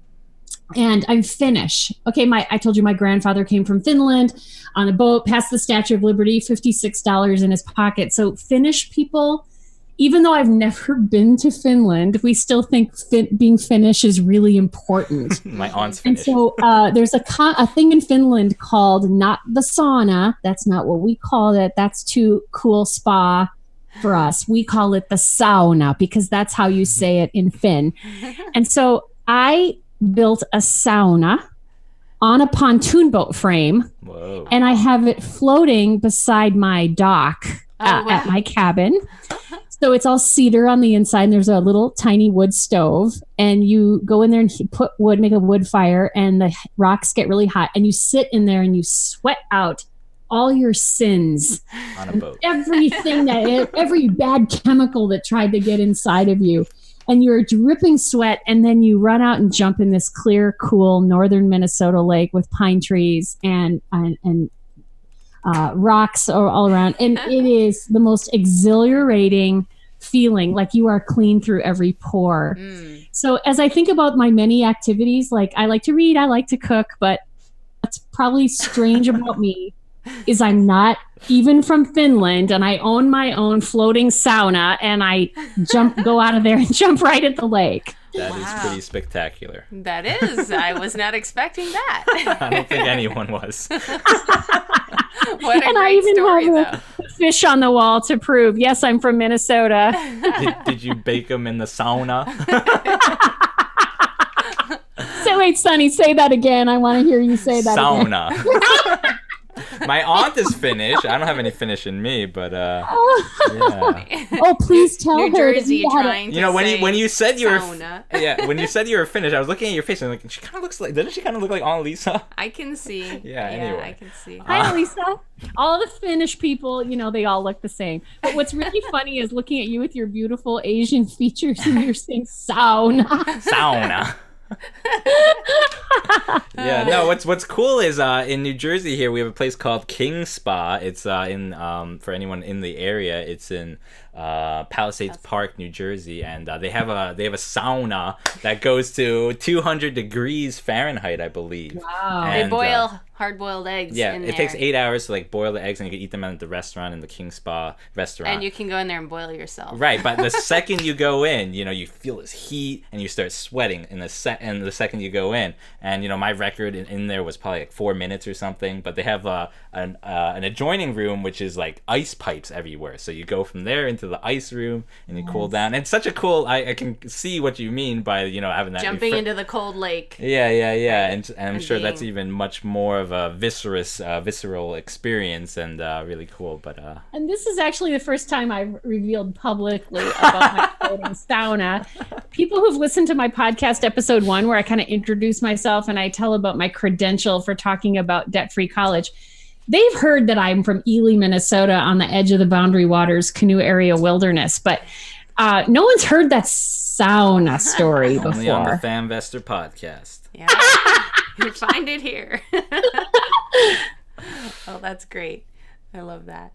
And I'm Finnish. Okay, I told you my grandfather came from Finland on a boat, past the Statue of Liberty, $56 in his pocket. So Finnish people, even though I've never been to Finland, we still think being Finnish is really important. My aunt's Finnish. And so there's a thing in Finland called not the sauna. That's not what we call it. That's too cool spa for us. We call it the sauna because that's how you say it in Finn. And so I built a sauna on a pontoon boat frame. Whoa. And I have it floating beside my dock at my cabin. So it's all cedar on the inside and there's a little tiny wood stove and you go in there and put wood, make a wood fire and the rocks get really hot and you sit in there and you sweat out all your sins on a boat. Everything every bad chemical that tried to get inside of you. And you're dripping sweat, and then you run out and jump in this clear, cool northern Minnesota lake with pine trees and rocks all around. And it is the most exhilarating feeling, like you are clean through every pore. Mm. So as I think about my many activities, like I like to read, I like to cook, but what's probably strange about me is I'm not even from Finland and I own my own floating sauna and I go out of there and jump right at the lake. That is pretty spectacular. That is. I was not expecting that. I don't think anyone was. What a great story, though. Have a fish on the wall to prove, yes, I'm from Minnesota. Did you bake them in the sauna? So wait, Sonny, say that again. I want to hear you say that sauna. Again. My aunt is Finnish. I don't have any Finnish in me, but yeah. Oh, please tell New her. Jersey trying to when you said you were sauna. When you said you were Finnish, I was looking at your face and like she kind of looks like doesn't she kind of look like Aunt Lisa? I can see. Anyway. I can see. Hi, Lisa. All the Finnish people, they all look the same. But what's really funny is looking at you with your beautiful Asian features and you're saying sauna. Sauna. Yeah, no, what's cool is in New Jersey here we have a place called King Spa. It's in for anyone in the area, it's in Palisades Park, New Jersey, and they have a sauna that goes to 200 degrees Fahrenheit, I believe. Wow. And, They boil hard-boiled eggs in there. it takes 8 hours to like boil the eggs, and you can eat them at the restaurant, in the King Spa restaurant. And you can go in there and boil yourself. Right, but the second you go in, you feel this heat and you start sweating. And the second you go in, and my record in there was probably like 4 minutes or something. But they have an adjoining room which is like ice pipes everywhere. So you go from there into the ice room and you cool down. And it's such a cool. I can see what you mean by having that jumping into the cold lake. Yeah, and I'm sure that's even much more of a visceral experience and really cool. But and this is actually the first time I've revealed publicly about my floating sauna. People who've listened to my podcast episode 1, where I kind of introduce myself and I tell about my credential for talking about debt-free college, they've heard that I'm from Ely, Minnesota, on the edge of the Boundary Waters Canoe Area Wilderness, but no one's heard that sauna story before. Only on the FamVestor podcast. Yeah, you find it here. Oh, that's great. I love that.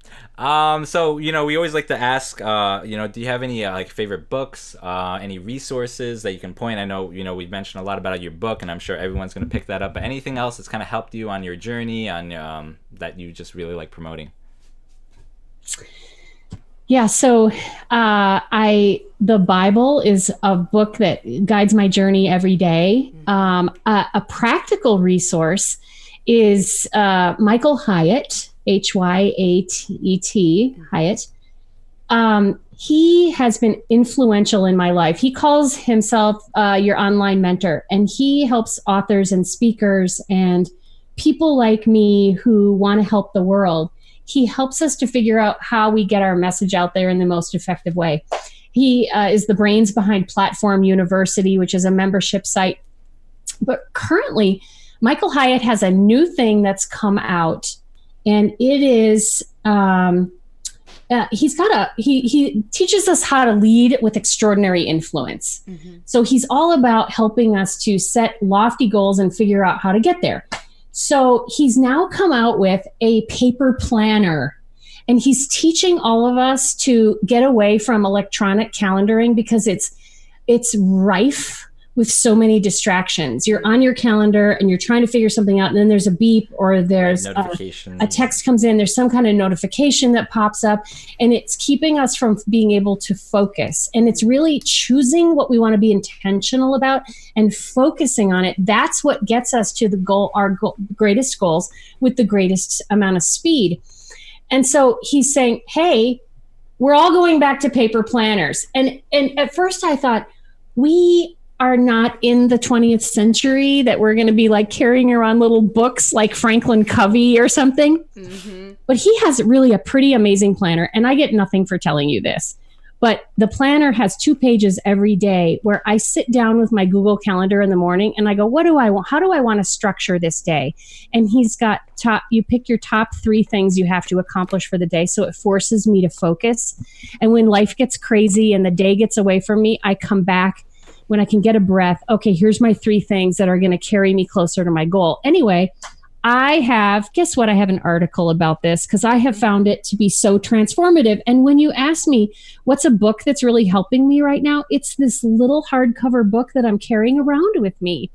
So we always like to ask, do you have any like favorite books, any resources that you can point? I know we mentioned a lot about your book, and I'm sure everyone's going to pick that up. But anything else that's kind of helped you on your journey, on that you just really like promoting? Yeah, so the Bible is a book that guides my journey every day. A practical resource is Michael Hyatt, Hyatt, Hyatt. He has been influential in my life. He calls himself your online mentor, and he helps authors and speakers and people like me who want to help the world. He helps us to figure out how we get our message out there in the most effective way. He is the brains behind Platform University, which is a membership site. But currently, Michael Hyatt has a new thing that's come out, and it is he teaches us how to lead with extraordinary influence. Mm-hmm. So he's all about helping us to set lofty goals and figure out how to get there. So he's now come out with a paper planner, and he's teaching all of us to get away from electronic calendaring because it's rife with so many distractions. You're on your calendar and you're trying to figure something out, and then there's a beep or there's a text comes in, there's some kind of notification that pops up, and it's keeping us from being able to focus. And it's really choosing what we want to be intentional about and focusing on it. That's what gets us to the goal, greatest goals with the greatest amount of speed. And so he's saying, hey, we're all going back to paper planners. And at first I thought, we are not in the 20th century that we're going to be like carrying around little books like Franklin Covey or something. Mm-hmm. But he has really a pretty amazing planner, and I get nothing for telling you this. But the planner has 2 pages every day where I sit down with my Google Calendar in the morning and I go, what do I want? How do I want to structure this day? And he's got you pick your top 3 things you have to accomplish for the day. So it forces me to focus. And when life gets crazy and the day gets away from me, I come back when I can get a breath. Okay, here's my 3 things that are going to carry me closer to my goal. Anyway, guess what? I have an article about this because I have found it to be so transformative. And when you ask me, what's a book that's really helping me right now? It's this little hardcover book that I'm carrying around with me.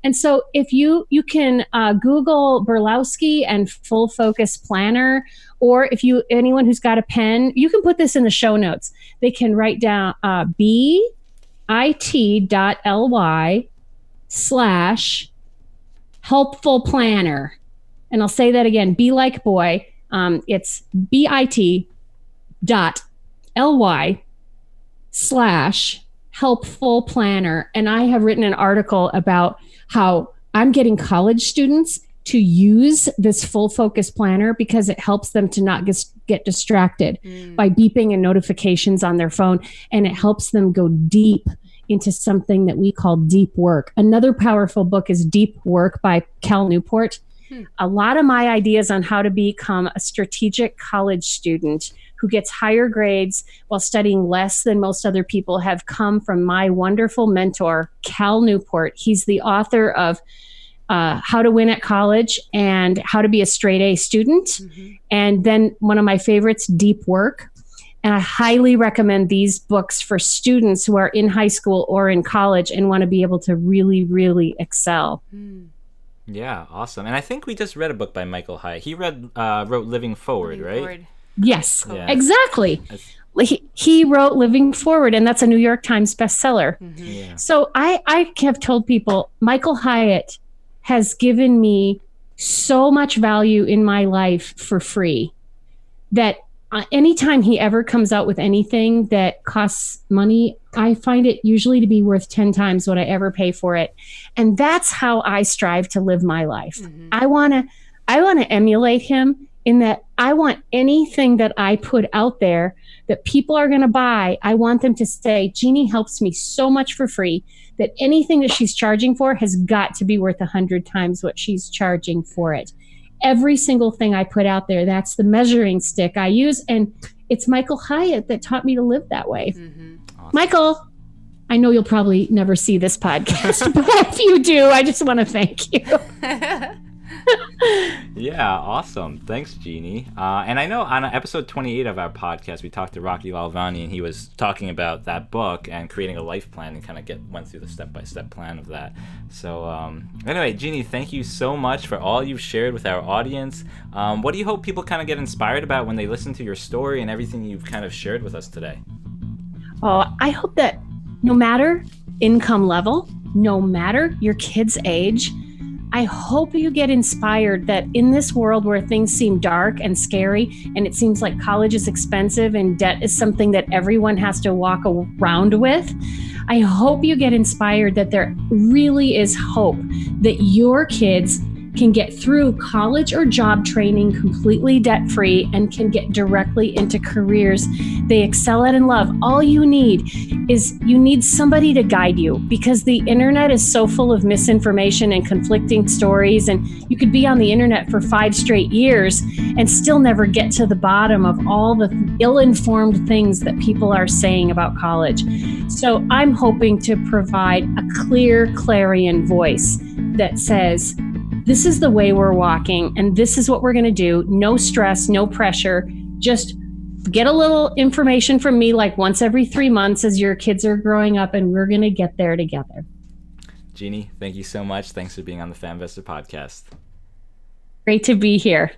And so if you can Google Burlowski and Full Focus Planner, or if anyone who's got a pen, you can put this in the show notes. They can write down bit.ly/helpful planner. And I'll say that again, be like boy. It's bit.ly/helpful planner. And I have written an article about how I'm getting college students to use this full focus planner because it helps them to not get distracted by beeping and notifications on their phone. And it helps them go deep into something that we call deep work. Another powerful book is Deep Work by Cal Newport. A lot of my ideas on how to become a strategic college student who gets higher grades while studying less than most other people have come from my wonderful mentor, Cal Newport. He's the author of How to Win at College and How to Be a Straight A Student. And then one of my favorites, Deep Work. And I highly recommend these books for students who are in high school or in college and want to be able to really, really excel. Yeah, awesome. And I think we just read a book by Michael Hyatt. He wrote Living Forward, right? Yes, Yeah. exactly. He wrote Living Forward, and that's a New York Times bestseller. Yeah. So I have told people, Michael Hyatt has given me so much value in my life for free that anytime he ever comes out with anything that costs money, I find it usually to be worth 10 times what I ever pay for it. And that's how I strive to live my life. I want to emulate him in that I want anything that I put out there that people are going to buy. I want them to say, Jeannie helps me so much for free that anything that she's charging for has got to be worth 100 times what she's charging for it. Every single thing I put out there, that's the measuring stick I use. And it's Michael Hyatt that taught me to live that way. Awesome. Michael, I know you'll probably never see this podcast, but if you do, I just want to thank you. Yeah, awesome. Thanks, Jeannie. And I know on episode 28 of our podcast, we talked to Rocky Lalvani, and he was talking about that book and creating a life plan and kind of went through the step-by-step plan of that. So anyway, Jeannie, thank you so much for all you've shared with our audience. What do you hope people kind of get inspired about when they listen to your story and everything you've kind of shared with us today? Oh, I hope that no matter income level, no matter your kid's age, I hope you get inspired that in this world where things seem dark and scary, and it seems like college is expensive and debt is something that everyone has to walk around with, I hope you get inspired that there really is hope that your kids can get through college or job training completely debt-free and can get directly into careers they excel at and love. All you need is somebody to guide you, because the internet is so full of misinformation and conflicting stories, and you could be on the internet for 5 straight years and still never get to the bottom of all the ill-informed things that people are saying about college. So I'm hoping to provide a clear clarion voice that says, this is the way we're walking, and this is what we're going to do. No stress, no pressure. Just get a little information from me like once every 3 months as your kids are growing up, and we're going to get there together. Jeannie, thank you so much. Thanks for being on the FamVestor podcast. Great to be here.